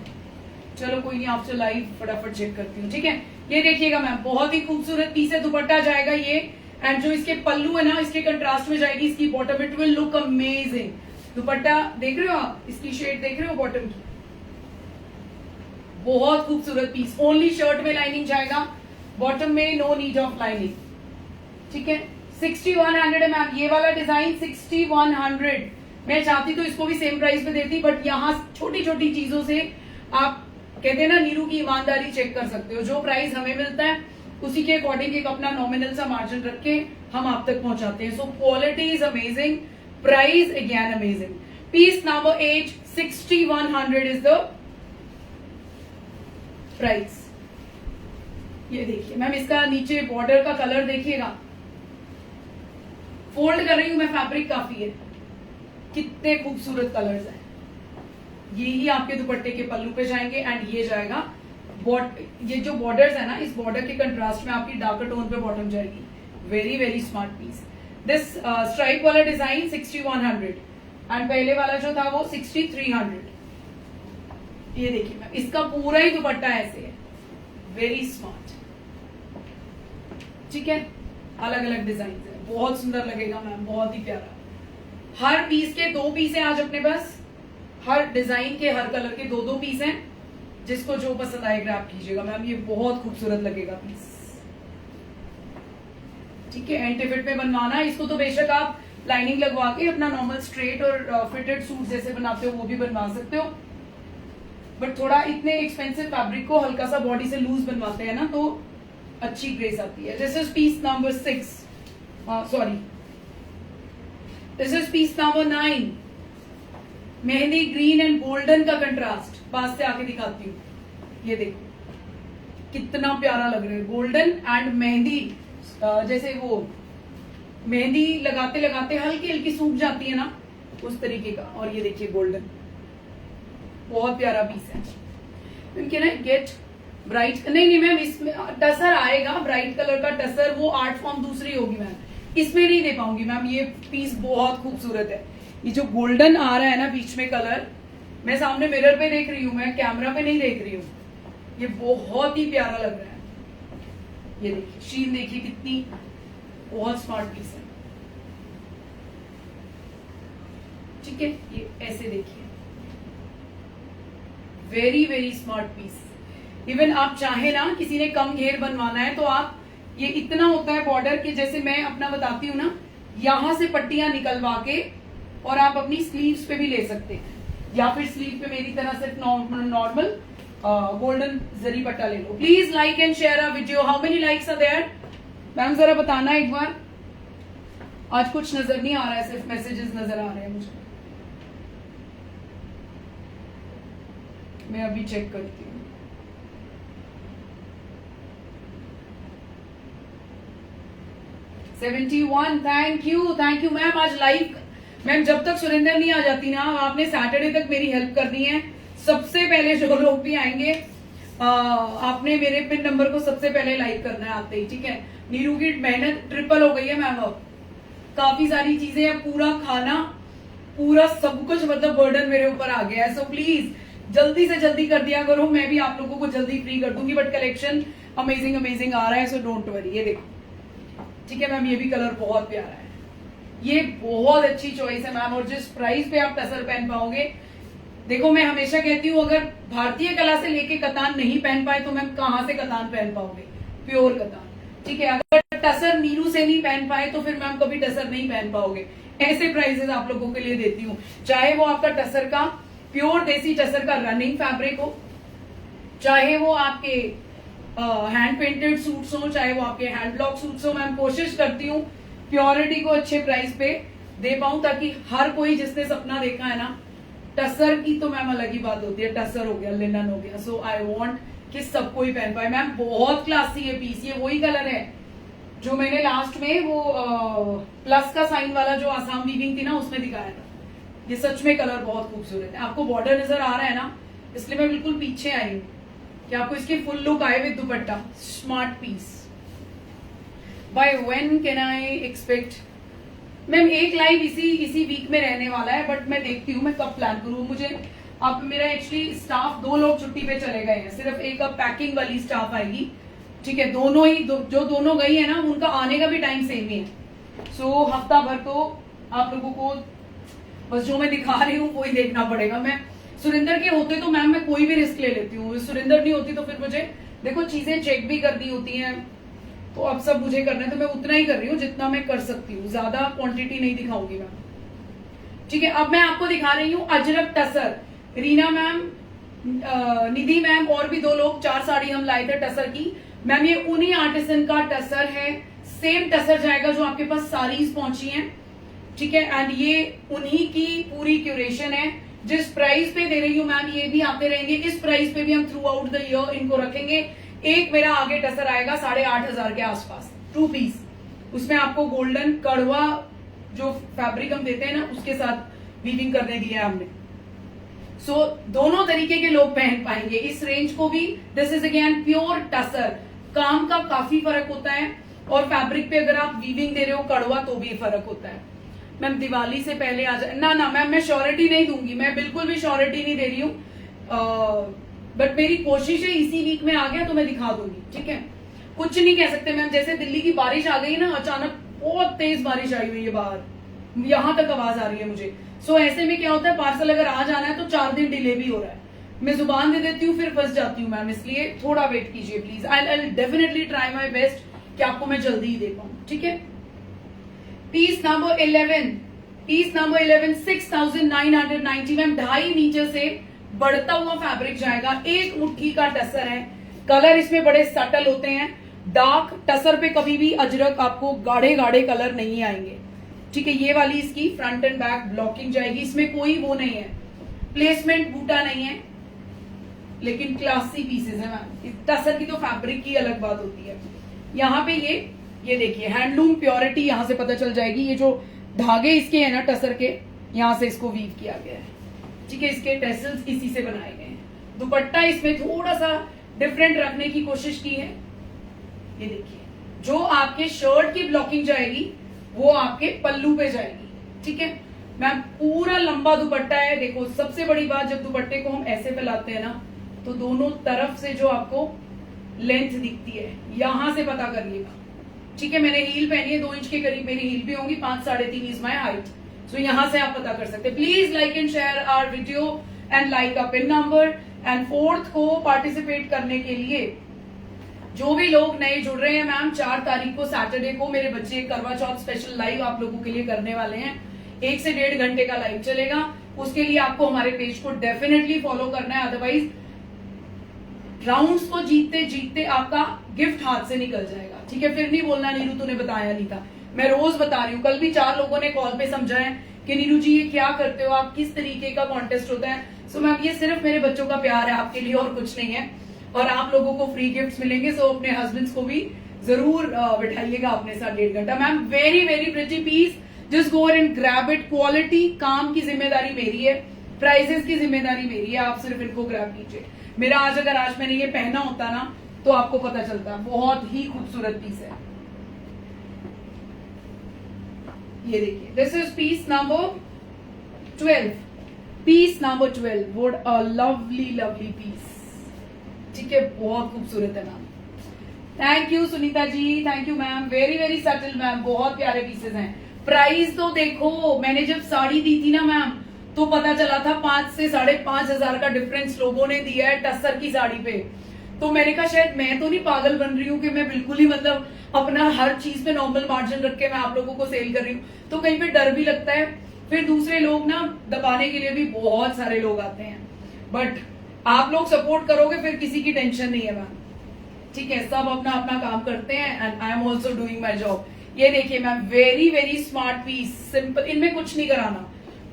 चलो कोई नहीं, आपसे लाइव फटाफट चेक करती हूँ. ठीक है, ये देखिएगा मैम, बहुत ही खूबसूरत पीस है. दुपट्टा जाएगा ये, एंड जो इसके पल्लू है ना, इसके कंट्रास्ट में जाएगी इसकी bottom. It will look amazing. दुपट्टा देख रहे हो आप, इसकी शेड देख रहे हो बॉटम की, बहुत खूबसूरत पीस. ओनली शर्ट में लाइनिंग जाएगा, बॉटम में नो नीड ऑफ लाइनिंग. ठीक है, 6,100 है मैम. ये वाला डिजाइन 6,100. मैं चाहती तो इसको भी सेम प्राइस पे देती, बट यहाँ छोटी छोटी चीजों से आप कहते हैं ना नीरू की ईमानदारी चेक कर सकते हो. जो प्राइस हमें मिलता है उसी के अकॉर्डिंग एक अपना नॉमिनल सा मार्जिन रख के हम आप तक पहुंचाते हैं. So quality is amazing, price again amazing. Piece number 8, 6,100 is the price. ये देखिए मैम, इसका नीचे बॉर्डर का कलर देखिएगा. फोल्ड कर रही हूं मैं, फैब्रिक काफी है. कितने खूबसूरत कलर्स हैं. ये ही आपके दुपट्टे के पल्लू पे जाएंगे, एंड ये जाएगा ये जो बॉर्डर्स है ना, इस बॉर्डर के कंट्रास्ट में आपकी डार्कर टोन पे बॉटम जाएगी. Very very smart piece. This stripe वाला डिजाइन 6100 एंड पहले वाला जो था वो 6300. ये देखिए मैम, इसका पूरा ही दुपट्टा ऐसे है. Very smart. ठीक है, अलग अलग डिजाइन है, बहुत सुंदर लगेगा मैम, बहुत ही प्यारा. हर पीस के 2 पीस है आज अपने पास. हर डिजाइन के हर कलर के 2 पीस हैं. जिसको जो पसंद आए ग्रैब कीजिएगा मैम, ये बहुत खूबसूरत लगेगा पीस. ठीक है, एंटी फिट में बनवाना है इसको तो बेशक आप लाइनिंग लगवा के अपना नॉर्मल स्ट्रेट और फिटेड सूट जैसे बनाते हो वो भी बनवा सकते हो. बट थोड़ा इतने एक्सपेंसिव फैब्रिक को हल्का सा बॉडी से लूज बनवाते हैं ना, तो अच्छी ग्रेस आती है. This is piece number 6. Sorry, this is piece number 9. Mehndi green and golden का कंट्रास्ट. पास से आके दिखाती हूँ. ये देखो कितना प्यारा लग रहा है. गोल्डन एंड मेहंदी, जैसे वो मेहंदी लगाते लगाते हल्की हल्की सूख जाती है ना, उस तरीके का. और ये देखिए गोल्डन, बहुत प्यारा पीस है. Can I get bright? नहीं मैम, इसमें टसर आएगा, ब्राइट कलर का टसर, वो आर्ट फॉर्म दूसरी होगी मैम, इसमें नहीं दे पाऊंगी मैम. ये पीस बहुत खूबसूरत है. ये जो गोल्डन आ रहा है ना बीच में कलर, मैं सामने मिरर पे देख रही हूँ, मैं कैमरा पे नहीं देख रही हूँ. ये बहुत ही प्यारा लग रहा है. ये देखिए शीन, देखिए कितनी, बहुत स्मार्ट पीस है. ठीक है, ये ऐसे देखिए, very very smart piece. Even आप चाहे ना, किसी ने कम घेर बनवाना है तो आप, ये इतना होता है बॉर्डर के, जैसे मैं अपना बताती हूँ ना, यहां से पट्टियां निकलवा के और आप अपनी स्लीव्स पे भी ले सकते हैं, या फिर स्लीव पे मेरी तरह सिर्फ नॉर्मल गोल्डन जरी पट्टा ले लो. Please like and share a video. How many likes are there ma'am, जरा बताना एक बार. आज कुछ नजर नहीं आ रहा है, सिर्फ मैसेजेस नजर आ रहे हैं मुझे. मैं अभी चेक करती हूँ. Thank you ma'am. आज लाइव मैम, जब तक सुरेंद्र नहीं आ जाती ना, आपने सैटरडे तक मेरी हेल्प करनी है. सबसे पहले जो लोग भी आएंगे, आपने मेरे पिन नंबर को सबसे पहले लाइक करना है आते ही. ठीक है, नीरू की मेहनत ट्रिपल हो गई है मैम. अब काफी सारी चीजें, पूरा खाना, पूरा सब कुछ, मतलब बर्डन मेरे ऊपर आ गया है. सो प्लीज जल्दी से जल्दी कर दिया करो, मैं भी आप लोगों को जल्दी फ्री कर दूंगी. बट कलेक्शन अमेजिंग अमेजिंग आ रहा है, सो डोंट वरी. ये देखो, ठीक है मैम, ये भी कलर बहुत प्यारा है. ये बहुत अच्छी चॉइस है मैम. और जिस प्राइस पे आप टसर पहन पाओगे, देखो मैं हमेशा कहती हूँ, अगर भारतीय कला से लेके कतान नहीं पहन पाए तो मैम कहाँ से कतान पहन पाओगे, प्योर कतान. ठीक है, अगर टसर नीरू से नहीं पहन पाए तो फिर मैम कभी टसर नहीं पहन पाओगे. ऐसे प्राइसेस आप लोगों के लिए देती हूँ, चाहे वो आपका टसर का प्योर देसी टसर का रनिंग फैब्रिक हो, चाहे वो आपके हैंड पेंटेड सूट्स हो, चाहे वो आपके हैंड ब्लॉक सूट्स हो. मैम कोशिश करती हूँ प्योरिटी को अच्छे प्राइस पे दे पाऊं, ताकि हर कोई जिसने सपना देखा है ना, टसर की तो मैम अलग ही बात होती है. टसर हो गया, लिनन हो गया, सो आई वांट कि सबको ही पहन पाए. मैम बहुत क्लासी है पीस. ये वही कलर है जो मैंने लास्ट में वो प्लस का साइन वाला जो आसाम वीविंग थी ना, उसमें दिखाया था. ये सच में कलर बहुत खूबसूरत है. आपको बॉर्डर नजर आ रहा है ना, इसलिए मैं बिल्कुल पीछे आई हूँ कि आपको इसकी फुल लुक आए with dupatta. Smart piece. By when can I expect? Ma'am एक लाइव इसी वीक में रहने वाला है, बट मैं देखती हूँ मैं कब प्लान करूँ. मुझे अब मेरा एक्चुअली स्टाफ 2 लोग छुट्टी पे चले गए हैं, सिर्फ एक अब पैकिंग वाली स्टाफ आएगी. ठीक है, दोनों ही जो दोनों गई है ना, उनका आने का भी टाइम सेम ही है. सो हफ्ता भर तो आप लोगों को बस जो मैं दिखा रही हूँ वही देखना पड़ेगा. मैं सुरेंद्र के होते तो मैम मैं कोई भी रिस्क ले लेती हूँ. सुरेंद्र नहीं होती तो फिर मुझे देखो चीजें चेक भी करनी होती हैं, तो अब सब मुझे करना है, तो मैं उतना ही कर रही हूँ जितना मैं कर सकती हूँ. ज्यादा क्वांटिटी नहीं दिखाऊंगी मैम. ठीक है, अब मैं आपको दिखा रही हूँ अजरक टसर. रीना मैम, निधि मैम और भी 2 लोग 4 साड़ी हम लाए थे टसर की. मैम ये उन्हीं आर्टिसन का टसर है, सेम टसर जाएगा जो आपके पास साड़ीज पहुंची हैं. ठीक है, एंड ये उन्हीं की पूरी क्यूरेशन है. जिस प्राइस पे दे रही हूँ मैम, ये भी आते रहेंगे. इस प्राइस पे भी हम थ्रू आउट द ईयर इनको रखेंगे. एक मेरा आगे टसर आएगा 8,500 के आसपास, 2 पीस. उसमें आपको गोल्डन कड़वा जो फैब्रिक हम देते हैं ना, उसके साथ वीविंग करने दी है हमने. सो दोनों तरीके के लोग पहन पाएंगे इस रेंज को भी। This is again pure tussar, काम का काफी फर्क होता है, और फैब्रिक पे अगर आप वीविंग दे रहे हो कड़वा तो भी फर्क होता है। मैम दिवाली से पहले आ जाए ना, ना मैम मैं श्योरिटी नहीं दूंगी, मैं बिल्कुल भी श्योरिटी नहीं दे रही हूँ, बट मेरी कोशिश है इसी वीक में आ गया तो मैं दिखा दूंगी, ठीक है। कुछ नहीं कह सकते मैम, जैसे दिल्ली की बारिश आ गई ना, अचानक बहुत तेज बारिश आई हुई है बाहर, यहां तक आवाज आ रही है मुझे। सो ऐसे में क्या होता है, पार्सल अगर आ जाना है तो 4 दिन डिले भी हो रहा है, मैं जुबान दे देती हूँ फिर फंस जाती हूँ मैम, इसलिए थोड़ा वेट कीजिए please. I definitely try my best कि आपको मैं जल्दी ही दे पाऊँ, ठीक है। Piece number 11, piece number 11 6990 ma'am, 2.5 metre से बढ़ता हुआ फैब्रिक जाएगा, एक मुट्ठी का टसर है, कलर इसमें बड़े सटल होते हैं, डार्क टसर पे कभी भी अजरक आपको गाढ़े गाढ़े कलर नहीं आएंगे, ठीक है। ये वाली इसकी फ्रंट एंड बैक ब्लॉकिंग जाएगी, इसमें कोई वो नहीं है, प्लेसमेंट बूटा नहीं है, लेकिन क्लासी पीसेस है मैम। टसर की तो फैब्रिक की अलग बात होती है। यहाँ पे ये देखिए हैंडलूम प्योरिटी यहाँ से पता चल जाएगी, ये जो धागे इसके है ना टसर के, यहाँ से इसको वीव किया गया है, ठीक है, इसके टेसल्स इसी से बनाए गए हैं। दुपट्टा इसमें थोड़ा सा डिफरेंट रखने की कोशिश की है, ये देखिए, जो आपके शर्ट की ब्लॉकिंग जाएगी वो आपके पल्लू पे जाएगी, ठीक है मैम। पूरा लंबा दुपट्टा है, देखो सबसे बड़ी बात, जब दुपट्टे को हम ऐसे फैलाते हैं ना तो दोनों तरफ से जो आपको लेंथ दिखती है, यहां से पता करिएगा, ठीक है। मैंने हील पहनी है, 2 इंच के करीब मेरी हील भी होंगी, 5 साढ़े 3 इज माई हाइट, सो यहां से आप पता कर सकते हैं। Please like and share our video and like a pin number. And 4th को पार्टिसिपेट करने के लिए जो भी लोग नए जुड़ रहे हैं मैम, 4 तारीख को सैटरडे को मेरे बच्चे करवा चौथ स्पेशल लाइव आप लोगों के लिए करने वाले हैं, 1 से 1.5 घंटे का लाइव चलेगा। उसके लिए आपको हमारे पेज को डेफिनेटली फॉलो करना है, अदरवाइज राउंड्स को जीतते जीतते आपका गिफ्ट हाथ से निकल जाएगा, ठीक है। फिर नहीं बोलना नीरू तूने बताया नहीं था, मैं रोज बता रही हूँ। कल भी 4 लोगों ने कॉल पे समझाया कि नीरू जी ये क्या करते हो आप, किस तरीके का कॉन्टेस्ट होता है। सो मैम ये सिर्फ मेरे बच्चों का प्यार है आपके लिए और कुछ नहीं है, और आप लोगों को फ्री गिफ्ट्स मिलेंगे, सो अपने हस्बैंड्स को भी जरूर बिठाइएगा अपने साथ 1.5 घंटा। Ma'am very very pretty piece, just go and grab it. Quality काम की जिम्मेदारी मेरी है, प्राइजेस की जिम्मेदारी मेरी है, आप सिर्फ इनको ग्रैब कीजिए। मेरा आज मैंने ये पहना होता ना तो आपको पता चलता, बहुत ही खूबसूरत पीस है। ये देखिए, this is piece number 12, piece number 12, what a lovely lovely piece, ठीक है, बहुत खूबसूरत है ma'am. Thank you Sunita ji, thank you ma'am, very very subtle ma'am, बहुत प्यारे पीसेस हैं। प्राइस तो देखो, मैंने जब साड़ी दी थी ना मैम तो पता चला था 5 से 5.5 हजार का डिफरेंस लोगों ने दिया है टसर की साड़ी पे। तो मैंने कहा शायद मैं तो नहीं पागल बन रही हूँ कि मैं बिल्कुल ही मतलब अपना हर चीज पे नॉर्मल मार्जिन रख के मैं आप लोगों को सेल कर रही हूँ, तो कहीं पे डर भी लगता है। फिर दूसरे लोग ना दबाने के लिए भी बहुत सारे लोग आते हैं, बट आप लोग सपोर्ट करोगे फिर किसी की टेंशन नहीं है मैम, ठीक है। सब अपना अपना काम करते हैं and I am also doing my job. ये देखिए ma'am, very very smart piece, simple, इनमें कुछ नहीं कराना,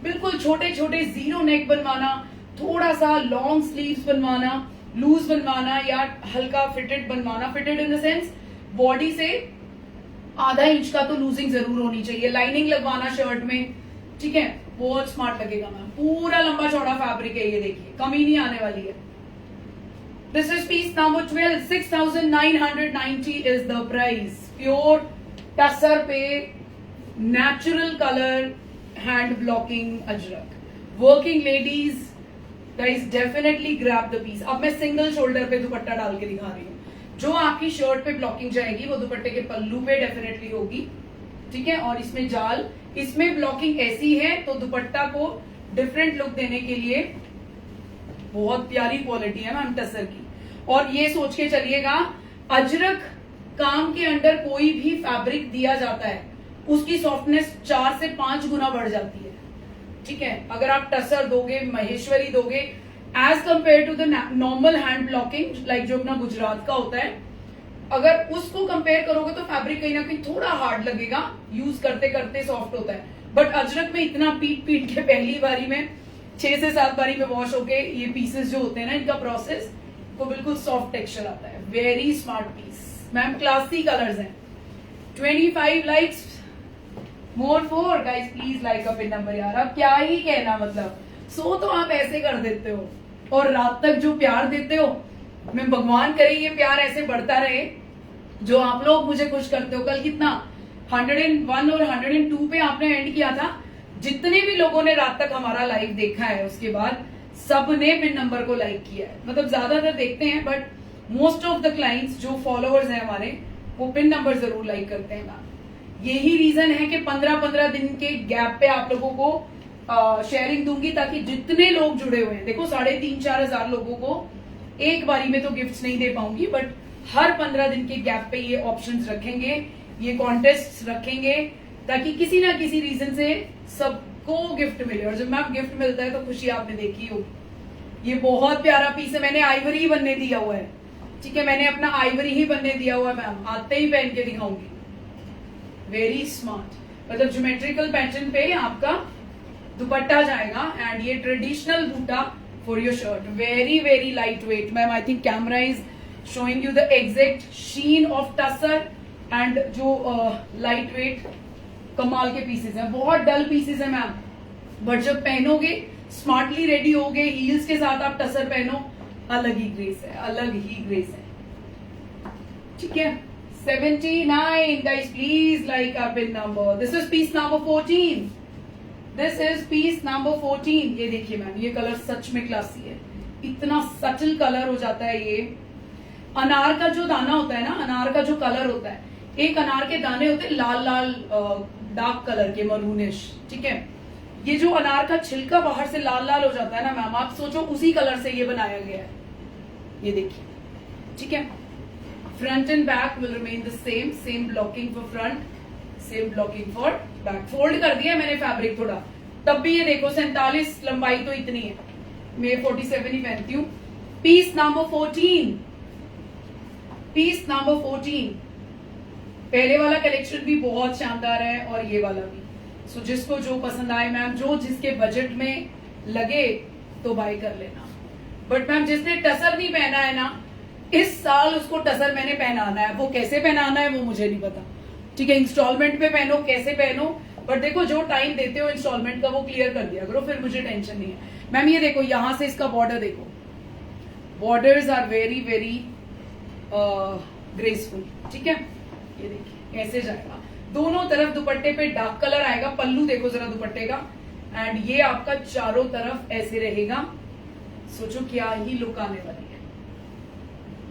बिल्कुल छोटे छोटे जीरो नेक बनवाना, थोड़ा सा लॉन्ग स्लीव्स बनवाना, लूज बनवाना या हल्का फिटेड बनवाना, fitted in the sense body से आधा इंच का तो लूजिंग जरूर होनी चाहिए, लाइनिंग लगवाना शर्ट में, ठीक है, बहुत स्मार्ट लगेगा मैम। पूरा लंबा चौड़ा फैब्रिक है, ये देखिए, कमी नहीं आने वाली है। This is piece number 12, 6990 is the price. Pure tussar पे natural colour, hand blocking ajrak, working ladies guys definitely grab the piece. अब मैं सिंगल शोल्डर पे दुपट्टा डाल के दिखा रही हूँ, जो आपकी शर्ट पे ब्लॉकिंग जाएगी वो दुपट्टे के पल्लू पे डेफिनेटली होगी, ठीक है। और इसमें जाल, इसमें ब्लॉकिंग ऐसी है तो दुपट्टा को डिफरेंट लुक देने के लिए बहुत प्यारी क्वालिटी है मैम टसर की। और ये सोच के चलिएगा, अजरक काम के अंडर कोई भी फैब्रिक दिया जाता है उसकी सॉफ्टनेस 4 से 5 गुना बढ़ जाती है, ठीक है। अगर आप टसर दोगे, महेश्वरी दोगे, as compare to the normal hand blocking like जो अपना गुजरात का होता है, अगर उसको कंपेयर करोगे तो फैब्रिक कहीं ना कहीं थोड़ा हार्ड लगेगा, यूज करते करते सॉफ्ट होता है। बट अजरक में इतना पीट पीट के पहली बारी में 6 से 7 बारी में वॉश होके ये पीसेस जो होते हैं ना, इनका प्रोसेस तो बिल्कुल सॉफ्ट टेक्सचर आता है। Very smart piece ma'am, classy colours हैं। 25 likes more for guys, please like up in number यार, अब क्या ही कहना, मतलब सो तो आप ऐसे कर देते हो, और रात तक जो प्यार देते हो, मैं भगवान करे ये प्यार ऐसे बढ़ता रहे जो आप लोग मुझे खुश करते हो। कल कितना 101 और 102 पे आपने एंड किया था। जितने भी लोगों ने रात तक हमारा लाइव देखा है उसके बाद सबने पिन नंबर को लाइक किया है। मतलब ज्यादातर देखते हैं but most of the clients जो फॉलोअर्स हैं हमारे वो पिन नंबर जरूर लाइक करते हैं मैम। यही रीजन है कि 15-15 दिन के गैप पे आप लोगों को शेयरिंग दूंगी ताकि जितने लोग जुड़े हुए हैं, देखो 3,500-4 हजार लोगों को एक बारी में तो गिफ्ट्स नहीं दे पाऊंगी बट हर 15 दिन के गैप पे ये ऑप्शंस रखेंगे, ये कॉन्टेस्ट रखेंगे ताकि किसी ना किसी रीजन से सबको गिफ्ट मिले। और जब मैम गिफ्ट मिलता है तो खुशी आपने देखी हो। ये बहुत प्यारा पीस है, मैंने आइवरी ही बनने दिया हुआ है, ठीक है, मैंने अपना आइवरी ही बनने दिया हुआ है मैम, आते ही पहन के दिखाऊंगी। वेरी स्मार्ट, मतलब ज्योमेट्रिकल पैटर्न पे आपका दुपट्टा जाएगा एंड ये ट्रेडिशनल बूटा for your shirt. Very very light weight ma'am, I think camera is showing you the exact sheen of tussar and जो लाइट वेट कमाल के पीसेस हैं। बहुत डल पीसेस है मैम बट जब पहनोगे स्मार्टली रेडी होगे हील्स के साथ आप टसर पहनो, अलग ही ग्रेस है, अलग ही ग्रेस है, ठीक है। 79 guys, please like our pin number. This is piece number 14. This is piece number 14. ये देखिए मैम, ये कलर सच में क्लासी है, इतना सटल कलर हो जाता है ये। अनार का जो दाना होता है ना, अनार का जो कलर होता है, एक अनार के दाने होते हैं लाल लाल डार्क कलर के, मरूनिश, ठीक है। ये जो अनार का छिलका बाहर से लाल लाल हो जाता है ना मैम, आप सोचो उसी कलर से ये बनाया गया है। ये देखिए, ठीक है। Front end back will remain the same, same blocking for front, same blocking for back. Fold कर दिया मैंने फैब्रिक थोड़ा, तब भी ये देखो 47 लंबाई तो इतनी है, मैं 47 ही पहनती हूँ। Piece number 14, piece number 14। पहले वाला कलेक्शन भी बहुत शानदार है और ये वाला भी। सो जिसको जो पसंद आए मैम, जो जिसके बजट में लगे तो बाय कर लेना। बट मैम जिसने टसर नहीं पहना है ना, इस साल उसको टसर मैंने पहनाना है। वो कैसे पहनाना है वो मुझे नहीं पता, ठीक है। इंस्टॉलमेंट पे पहनो, कैसे पहनो, बट देखो जो टाइम देते हो इंस्टॉलमेंट का वो क्लियर कर दिया करो, फिर मुझे टेंशन नहीं है। मैम ये देखो यहां से इसका बॉर्डर देखो, borders are very very graceful, ठीक है। ये देखिए ऐसे जाएगा, दोनों तरफ दुपट्टे पे डार्क कलर आएगा। पल्लू देखो जरा दुपट्टे का, एंड ये आपका चारों तरफ ऐसे रहेगा। सोचो क्या ही लुक आने वाली है।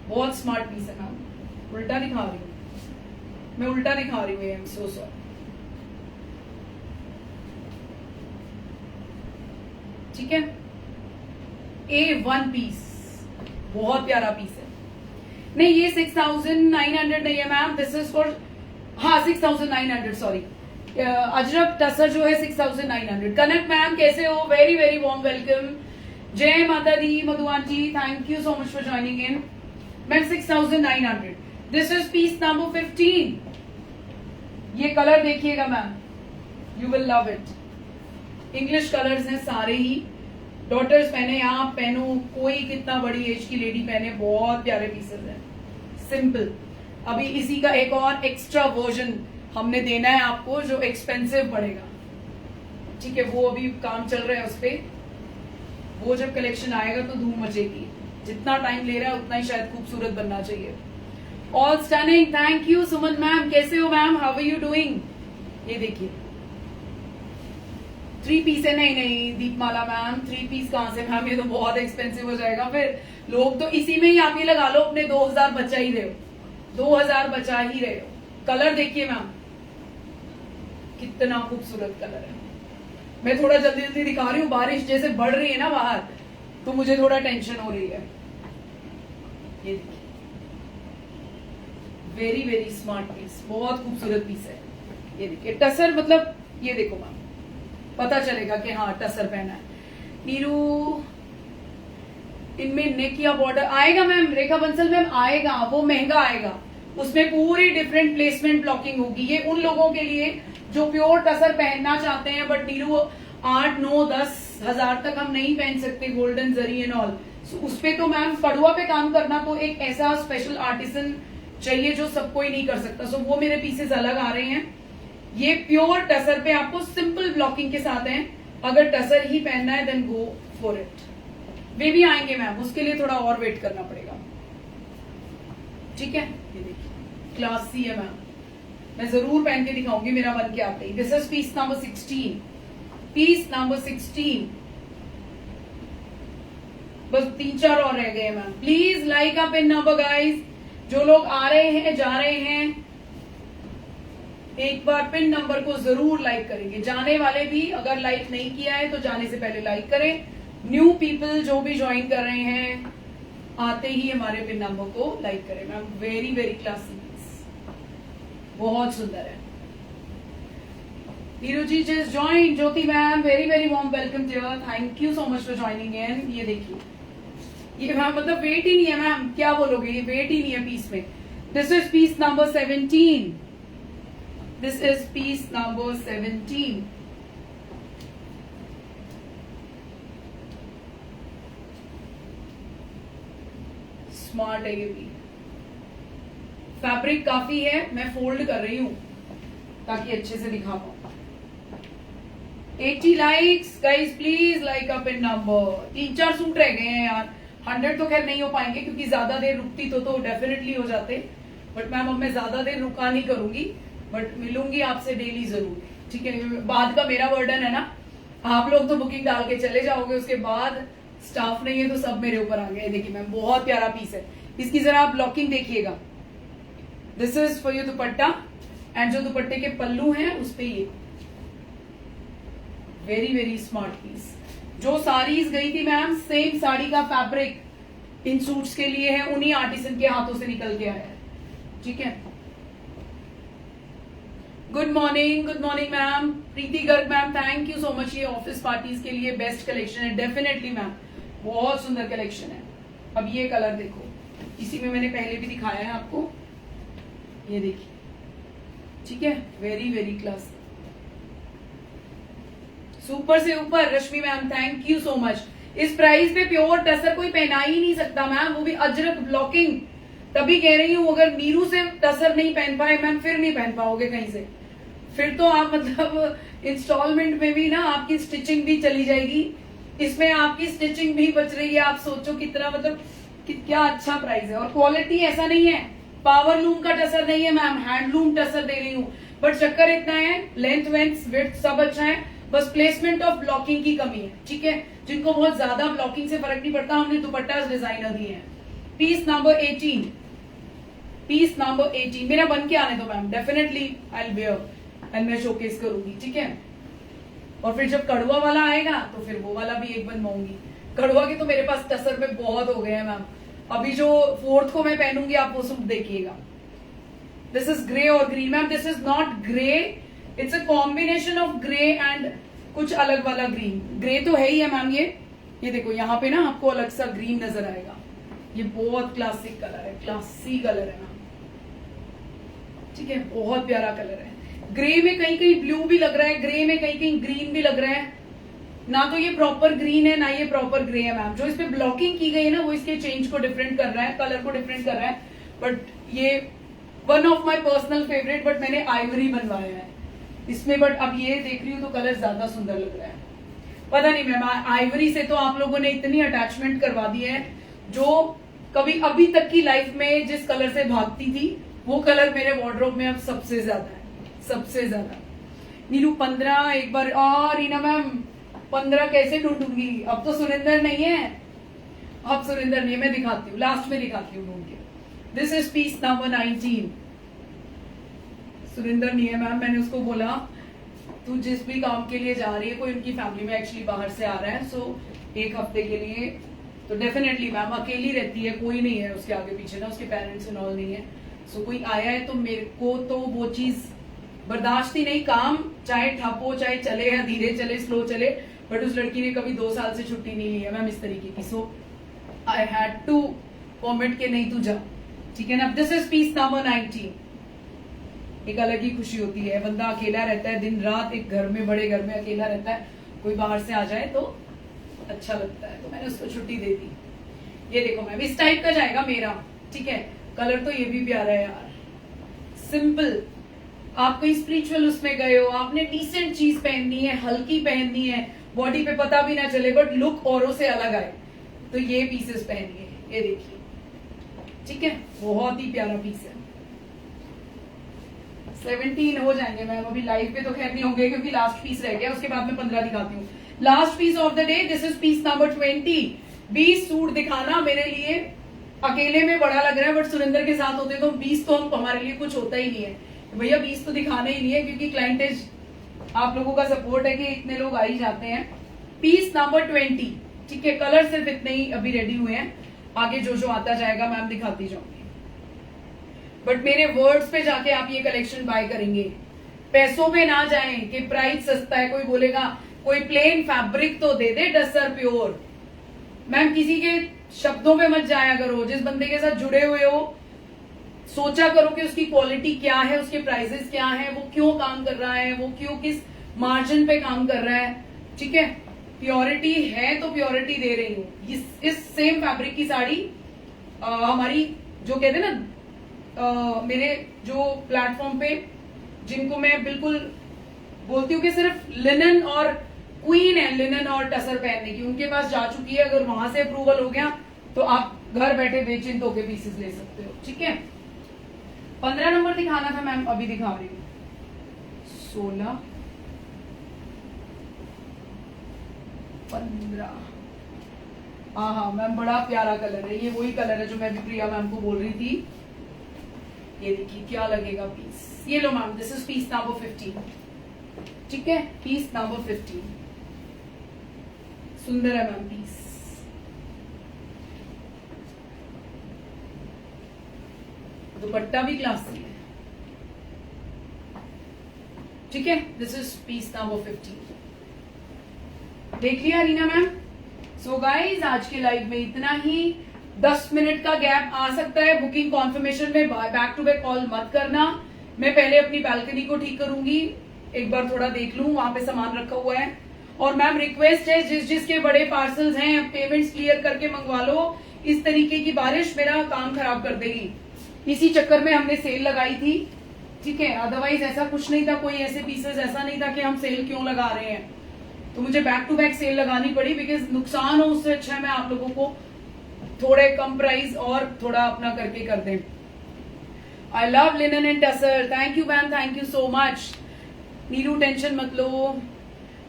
बहुत स्मार्ट पीस है मैम। उल्टा दिखा रही हूँ मैं, उल्टा दिखा रही हूँ, आई एम सो सॉरी, ठीक है। A1 पीस, बहुत प्यारा पीस है। नहीं ये 6,900 नहीं है मैम, दिस इज फॉर, हाँ 6,900 सॉरी। अजरक टसर जो है 6,900। कनक मैम कैसे हो? Very very warm welcome. जय माता दी Madhuan ji, thank you so much for joining in. Ma'am 6,900। This is piece number 15। ये कलर देखिएगा ma'am, you will love it. English colours हैं सारे ही, डॉटर्स पहने, आप पहनो, कोई कितना बड़ी एज की लेडी पहने, बहुत प्यारे पीसेस हैं, सिंपल। अभी इसी का एक और एक्स्ट्रा वर्जन हमने देना है आपको जो एक्सपेंसिव पड़ेगा, ठीक है। वो अभी काम चल रहा है उस पर, वो जब कलेक्शन आएगा तो धूम मचेगी। जितना टाइम ले रहा है उतना ही शायद खूबसूरत बनना चाहिए। All stunning, thank you Suman ma'am. कैसे हो ma'am, how are you doing? ये देखिए 3 पीस है। नहीं नहीं दीपमाला मैम 3 पीस कहां से मैम, ये तो बहुत एक्सपेंसिव हो जाएगा फिर। लोग तो इसी में ही आप ये लगा लो अपने 2,000 बचा ही रहे हो, 2,000 बचा ही रहे हो। कलर देखिए मैम, कितना खूबसूरत कलर है। मैं थोड़ा जल्दी जल्दी दिखा रही हूँ, बारिश जैसे बढ़ रही है ना बाहर, तो मुझे थोड़ा टेंशन हो रही है। ये देखिए वेरी वेरी स्मार्ट पीस, बहुत खूबसूरत पीस है। ये देखिए टसर, मतलब ये देखो मैम, पता चलेगा कि हाँ टसर पहना है। नीरू इनमें नेक या बॉर्डर आएगा मैम, रेखा बंसल मैम आएगा, वो महंगा आएगा, उसमें पूरी डिफरेंट प्लेसमेंट ब्लॉकिंग होगी। ये उन लोगों के लिए जो प्योर टसर पहनना चाहते हैं, बट नीरू 8, 9, 10 हजार तक हम नहीं पहन सकते, गोल्डन जरी एंड ऑल। उस पे तो मैम पड़ुआ पे काम करना तो एक ऐसा स्पेशल आर्टिसन चाहिए जो सब कोई नहीं कर सकता। सो वो मेरे पीसेस अलग आ रहे हैं। ये प्योर टसर पे आपको सिंपल ब्लॉकिंग के साथ हैं, अगर टसर ही पहनना है देन गो फॉर इट। वे भी आएंगे मैम, उसके लिए थोड़ा और वेट करना पड़ेगा, ठीक है। ये देखिए क्लासी है मैम, मैं जरूर पहन के दिखाऊंगी, मेरा मन के आते ही। This is piece number 16, piece number 16। बस 3-4 और रह गए ma'am. Please like a pin number guys, जो लोग आ रहे हैं जा रहे हैं एक बार पिन नंबर को जरूर लाइक करेंगे। जाने वाले भी अगर लाइक नहीं किया है तो जाने से पहले लाइक करें। न्यू पीपल जो भी ज्वाइन कर रहे हैं आते ही हमारे पिन नंबर को लाइक करें मैम। वेरी वेरी क्लासी, बहुत सुंदर है। Neeru ji just join, Jyoti ma'am very very warm welcome dear, thank you so much for joining in. ये देखिए ये मैम मतलब वेट ही नहीं है मैम, क्या बोलोगे, ये वेट ही नहीं है पीस में। This is piece number 17, this is piece number 17। Smart है ये भी, फैब्रिक काफी है, मैं फोल्ड कर रही हूं ताकि अच्छे से दिखा पाऊं। 80 likes guys, please like up in number. 3-4 suit रह गए हैं यार, 100 तो खैर नहीं हो पाएंगे क्योंकि ज्यादा देर रुकती तो डेफिनेटली हो जाते, बट मैम अब मैं ज्यादा देर रुका नहीं करूंगी, बट मिलूंगी आपसे डेली जरूर, ठीक है। बाद का मेरा बर्डन है ना, आप लोग तो बुकिंग डाल के चले जाओगे, उसके बाद स्टाफ नहीं है तो सब मेरे ऊपर आ गया। देखिए मैम बहुत प्यारा पीस है, इसकी जरा आप ब्लॉकिंग देखिएगा। This is for your dupatta and जो दुपट्टे के पल्लू हैं उस पे ये वेरी वेरी स्मार्ट पीस। जो साड़ीज गई थी मैम सेम साड़ी का फैब्रिक इन सूट्स के लिए है, उन्हीं आर्टिसन के हाथों से निकल के आया है, ठीक है। Good morning ma'am, Preeti Garg ma'am thank you so much. ये ऑफिस पार्टीज के लिए बेस्ट कलेक्शन है डेफिनेटली मैम, बहुत सुंदर कलेक्शन है। अब ये कलर देखो, इसी में मैंने पहले भी दिखाया है आपको, ये देखिए, ठीक है, वेरी वेरी क्लास, सुपर से ऊपर। Rashmi ma'am thank you so much. इस प्राइस पे प्योर टसर कोई पहना ही नहीं सकता मैम, वो भी अजरक ब्लॉकिंग। तभी कह रही हूँ अगर नीरू से टसर नहीं पहन पाए मैम फिर नहीं पहन पाओगे कहीं से, फिर तो आप मतलब इंस्टॉलमेंट में भी ना आपकी स्टिचिंग भी चली जाएगी, इसमें आपकी स्टिचिंग भी बच रही है। आप सोचो कितना मतलब क्या अच्छा प्राइस है। और क्वालिटी ऐसा नहीं है पावर लूम का टसर नहीं है मैम, हैंडलूम टसर दे रही हूँ, बट चक्कर इतना है लेंथ वेंथ विड्थ सब अच्छा है, बस प्लेसमेंट ऑफ ब्लॉकिंग की कमी है, ठीक है। जिनको बहुत ज्यादा ब्लॉकिंग से फर्क नहीं पड़ता, हमने दुपट्टा डिजाइनर दिए हैं। पीस नंबर 18, पीस नंबर 18 मेरा बन के आने दो ma'am, definitely I will where and मैं शोकेस करूंगी, ठीक है। और फिर जब कड़वा वाला आएगा तो फिर वो वाला भी एक बनवाऊंगी। कड़वा के तो मेरे पास टसर में बहुत हो गए हैं मैम, अभी जो 4th को मैं पहनूंगी आप वो सूट देखिएगा। दिस इज ग्रे और green ma'am, this is not grey, it's a combination of grey and कुछ अलग वाला ग्रीन। ग्रे तो है ही है मैम, ये देखो यहाँ पे ना आपको अलग सा ग्रीन नजर आएगा, ये बहुत क्लासिक कलर है, क्लासी कलर है मैम, ठीक है, बहुत प्यारा कलर है। ग्रे में कहीं कहीं ब्लू भी लग रहा है, ग्रे में कहीं कहीं ग्रीन भी लग रहा है, ना तो ये प्रॉपर ग्रीन है ना ये प्रॉपर ग्रे है मैम। जो इस पे ब्लॉकिंग की गई है ना वो इसके चेंज को डिफरेंट कर रहा है, कलर को डिफरेंट कर रहा है, बट ये one of my personal favourite, but मैंने आइवरी बनवाया है इसमें, बट अब ये देख रही हूँ तो कलर ज्यादा सुंदर लग रहा है। पता नहीं मैम, आइवरी से तो आप लोगों ने इतनी अटैचमेंट करवा दी है, जो कभी अभी तक की लाइफ में जिस कलर से भागती थी वो कलर मेरे वार्डरोब में अब सबसे ज्यादा है, सबसे ज्यादा। नीरू 15 एक बार, और रीना मैम 15 कैसे ढूंढूंगी, अब तो सुरेंद्र नहीं है, अब सुरेंद्र नहीं है, मैं दिखाती हूँ, लास्ट में दिखाती हूँ ढूंढ के। This is piece number 19, Surendra नहीं है मैम, मैंने उसको बोला तू जिस भी काम के लिए जा रही है, कोई उनकी फैमिली में एक्चुअली बाहर से आ रहा है, सो 1 हफ्ते के लिए, तो डेफिनेटली मैम अकेली रहती है, कोई नहीं है उसके आगे पीछे ना, उसके पेरेंट्स एंड ऑल नहीं है, सो कोई आया है तो मेरे को तो वो चीज बर्दाश्त ही नहीं, काम चाहे ठप हो चाहे चले या धीरे चले स्लो चले, बट उस लड़की ने कभी 2 साल से छुट्टी नहीं ली है मैम इस तरीके की, सो आई हैड टू कॉमेंट के नहीं तू जा, ठीक है ना। दिस इज पीस नंबर 19, एक अलग ही खुशी होती है, बंदा अकेला रहता है दिन रात, एक घर में बड़े घर में अकेला रहता है, कोई बाहर से आ जाए तो अच्छा लगता है, तो मैंने उसको छुट्टी दे दी। ये देखो मैम इस टाइप का जाएगा मेरा, ठीक है, कलर तो ये भी प्यारा है यार, सिंपल। आप कहीं स्पिरिचुअल उसमें गए हो, आपने डिसेंट चीज पहननी है, हल्की पहननी है, बॉडी पे पता भी ना चले बट लुक औरों से अलग आए, तो ये पीसेस पहनिए, ये देखिए, ठीक है, बहुत ही प्यारा पीस है। 17 हो जाएंगे मैम, अभी लाइव पे तो खैर नहीं होंगे क्योंकि लास्ट पीस रह गया, उसके बाद मैं 15 दिखाती हूँ। Last piece of the day, this is piece number 20। 20 suit दिखाना मेरे लिए अकेले में बड़ा लग रहा है, बट सुरेंद्र के साथ होते तो 20 तो हम हमारे लिए कुछ होता ही नहीं है भैया, 20 तो दिखाने ही नहीं है क्योंकि क्लाइंटेज आप लोगों का सपोर्ट है कि इतने लोग आ ही जाते हैं। पीस नंबर 20, ठीक है, कलर सिर्फ इतने ही अभी रेडी हुए हैं, आगे जो जो आता जाएगा मैम दिखाती जाऊंगी, बट मेरे वर्ड्स पे जाके आप ये कलेक्शन बाय करेंगे, पैसों पे ना जाएं कि प्राइस सस्ता है। कोई बोलेगा कोई प्लेन फैब्रिक तो दे दे डस्टर प्योर, मैम किसी के शब्दों पे मत जाया करो, जिस बंदे के साथ जुड़े हुए हो सोचा करो कि उसकी क्वालिटी क्या है, उसके प्राइसेस क्या है, वो क्यों काम कर रहा है, वो क्यों किस मार्जिन पे काम कर रहा है, ठीक है। प्योरिटी है तो प्योरिटी दे रही हूँ। इस सेम फैब्रिक की साड़ी हमारी जो कहते हैं ना मेरे जो प्लेटफॉर्म पे जिनको मैं बिल्कुल बोलती हूँ कि सिर्फ लिनन और क्वीन है, लिनन और टसर पहनने की, उनके पास जा चुकी है। अगर वहां से अप्रूवल हो गया तो आप घर बैठे बेचिंत होके पीसेस ले सकते हो, ठीक है। 15 नंबर दिखाना था मैम, अभी दिखा रही हूँ। 16, 15। हाँ मैम, बड़ा प्यारा कलर है ये, वही कलर है जो मैं भी प्रिया मैम को बोल रही थी। ये देखिए क्या लगेगा पीस, ये लो ma'am, this is piece number 15, ठीक है, पीस नंबर 15। सुंदर है मैम पीस, दुपट्टा भी क्लासी है, ठीक है। This is piece number 15। देख लिया रीना मैम। सो गाइज आज के लाइव में इतना ही। 10 मिनट का गैप आ सकता है बुकिंग कॉन्फर्मेशन में, बैक टू बैक कॉल मत करना। मैं पहले अपनी बैल्कनी को ठीक करूंगी, एक बार थोड़ा देख लूं, वहां पे सामान रखा हुआ है। और मैम रिक्वेस्ट है, जिसके बड़े पार्सल्स हैं पेमेंट्स क्लियर करके मंगवा लो, इस तरीके की बारिश मेरा काम खराब कर देगी। इसी चक्कर में हमने सेल लगाई थी, ठीक है, अदरवाइज ऐसा कुछ नहीं था, कोई ऐसे पीसेस ऐसा नहीं था कि हम सेल क्यों लगा रहे हैं, तो मुझे बैक टू बैक सेल लगानी पड़ी बिकॉज नुकसान हो उससे अच्छा है मैं आप लोगों को थोड़े कम प्राइस और थोड़ा अपना करके कर दें। I love linen and tussar, thank you ma'am, thank you so much. Neeru tension मत लो,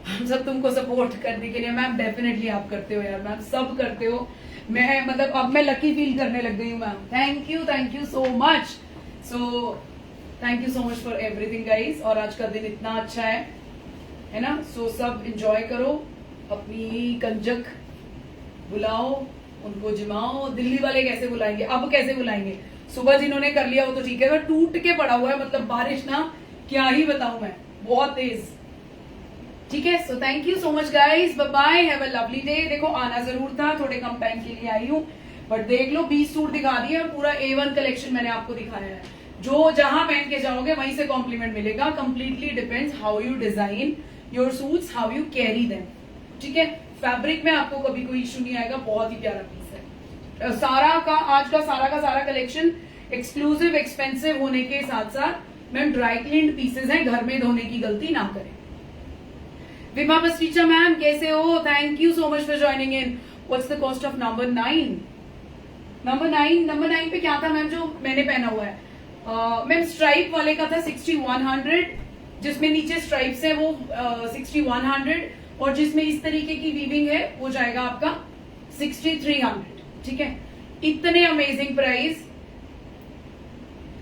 हम सब तुमको सपोर्ट करने के लिए। मैम डेफिनेटली आप करते हो यार, मैम सब करते हो। मैं मतलब अब मैं लकी फील करने लग गई हूँ ma'am. Thank you so much. So thank you so much for everything guys. और आज का दिन इतना अच्छा है ना। सो सब एंजॉय करो, अपनी कंजक बुलाओ, उनको जिमाओ। दिल्ली वाले कैसे बुलाएंगे, अब कैसे बुलाएंगे, सुबह जिन्होंने कर लिया वो तो ठीक है, अगर टूट के पड़ा हुआ है मतलब बारिश ना, क्या ही बताऊं मैं, बहुत तेज, ठीक है। So thank you so much guys, bye bye, have a lovely day. देखो आना जरूर था, थोड़े कम टाइम के लिए आई हूँ, बट देख लो 20 सूट दिखा दिए और पूरा A1 कलेक्शन मैंने आपको दिखाया है। जो जहां पहन के जाओगे वहीं से कॉम्प्लीमेंट मिलेगा। Completely depends how you design your suits, how you carry them, ठीक है। फैब्रिक में आपको कभी कोई इशू नहीं आएगा, बहुत ही प्यारा पीस है। सारा का आज का सारा कलेक्शन एक्सक्लूसिव एक्सपेंसिव होने के साथ साथ मैम ड्राई क्लीन्ड पीसेस हैं, घर में धोने की गलती ना करें। विमा बस्टीचा मैम कैसे हो, thank you so much for joining in. What's the cost of number 9? Number 9 पे क्या था मैम जो मैंने पहना हुआ है? मैम स्ट्राइप वाले का था 6100, जिसमें नीचे स्ट्राइप्स है वो 6100, और जिसमें इस तरीके की वीविंग है वो जाएगा आपका 6300, ठीक है। इतने अमेजिंग प्राइस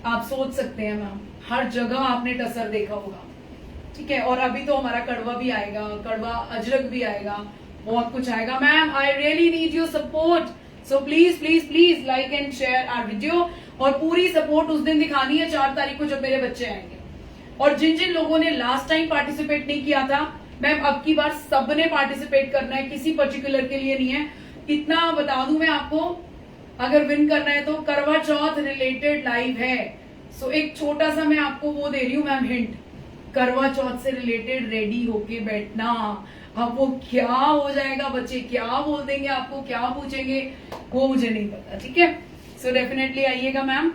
आप सोच सकते हैं मैम, हर जगह आपने टसर देखा होगा, ठीक है। और अभी तो हमारा कड़वा भी आएगा, कड़वा अजरक भी आएगा, बहुत कुछ आएगा ma'am. I really need your support, so please please please like and share our video. और पूरी सपोर्ट उस दिन दिखानी है 4 तारीख को जब मेरे बच्चे आएंगे। और जिन जिन लोगों ने लास्ट टाइम पार्टिसिपेट नहीं किया था मैम, अब की बार सबने पार्टिसिपेट करना है, किसी पर्टिकुलर के लिए नहीं है। इतना बता दूं मैं आपको, अगर विन करना है तो करवा चौथ रिलेटेड लाइव है। सो एक छोटा सा मैं आपको वो दे रही हूँ मैम हिंट, करवा चौथ से रिलेटेड रेडी होके बैठना। अब वो क्या हो जाएगा, बच्चे क्या बोल देंगे आपको, क्या पूछेंगे, वो मुझे नहीं पता, ठीक है। सो डेफिनेटली आइएगा मैम।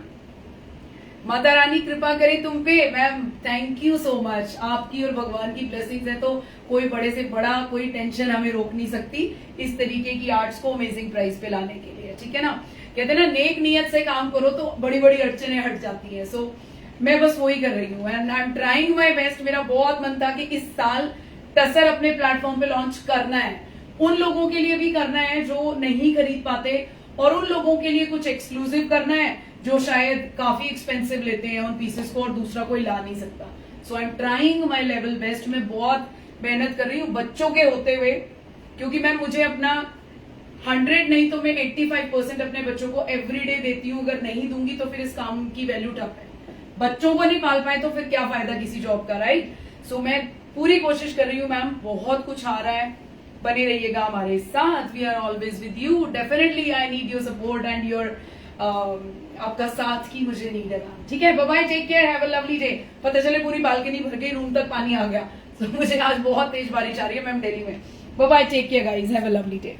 माता रानी कृपा करे तुम पे ma'am, thank you so much. आपकी और भगवान की ब्लेसिंग्स है तो कोई बड़े से बड़ा कोई टेंशन हमें रोक नहीं सकती इस तरीके की आर्ट्स को अमेजिंग प्राइस पे लाने के लिए, ठीक है ना। कहते हैं ना नेक नियत से काम करो तो बड़ी बड़ी अड़चने हट जाती है। सो मैं बस वही कर रही हूँ and I am trying my best. मेरा बहुत मन था कि इस साल टसर अपने प्लेटफॉर्म पे लॉन्च करना है, उन लोगों के लिए भी करना है जो नहीं खरीद पाते, और उन लोगों के लिए कुछ एक्सक्लूसिव करना है जो शायद काफी एक्सपेंसिव लेते हैं उन पीसेस को और दूसरा कोई ला नहीं सकता। So I am trying my level best. मैं बहुत मेहनत कर रही हूँ बच्चों के होते हुए, क्योंकि मैं मुझे अपना 100 नहीं तो मैं 85% अपने बच्चों को एवरीडे देती हूँ। अगर नहीं दूंगी तो फिर इस काम की वैल्यू ठप है। बच्चों को नहीं पाल पाए तो फिर क्या फायदा किसी जॉब का, राइट। सो मैं पूरी कोशिश कर रही हूँ मैम, बहुत कुछ आ रहा है, बने रहिएगा हमारे साथ। We are always with you. Definitely I need your support and your आपका साथ की मुझे नीड है मैम, ठीक है। Bye bye, take care, have a lovely day. पता चले पूरी बालकनी भर गई, रूम तक पानी आ गया। तो मुझे आज बहुत तेज बारिश आ रही है मैम दिल्ली में। Bye bye, take care guys, have a lovely day.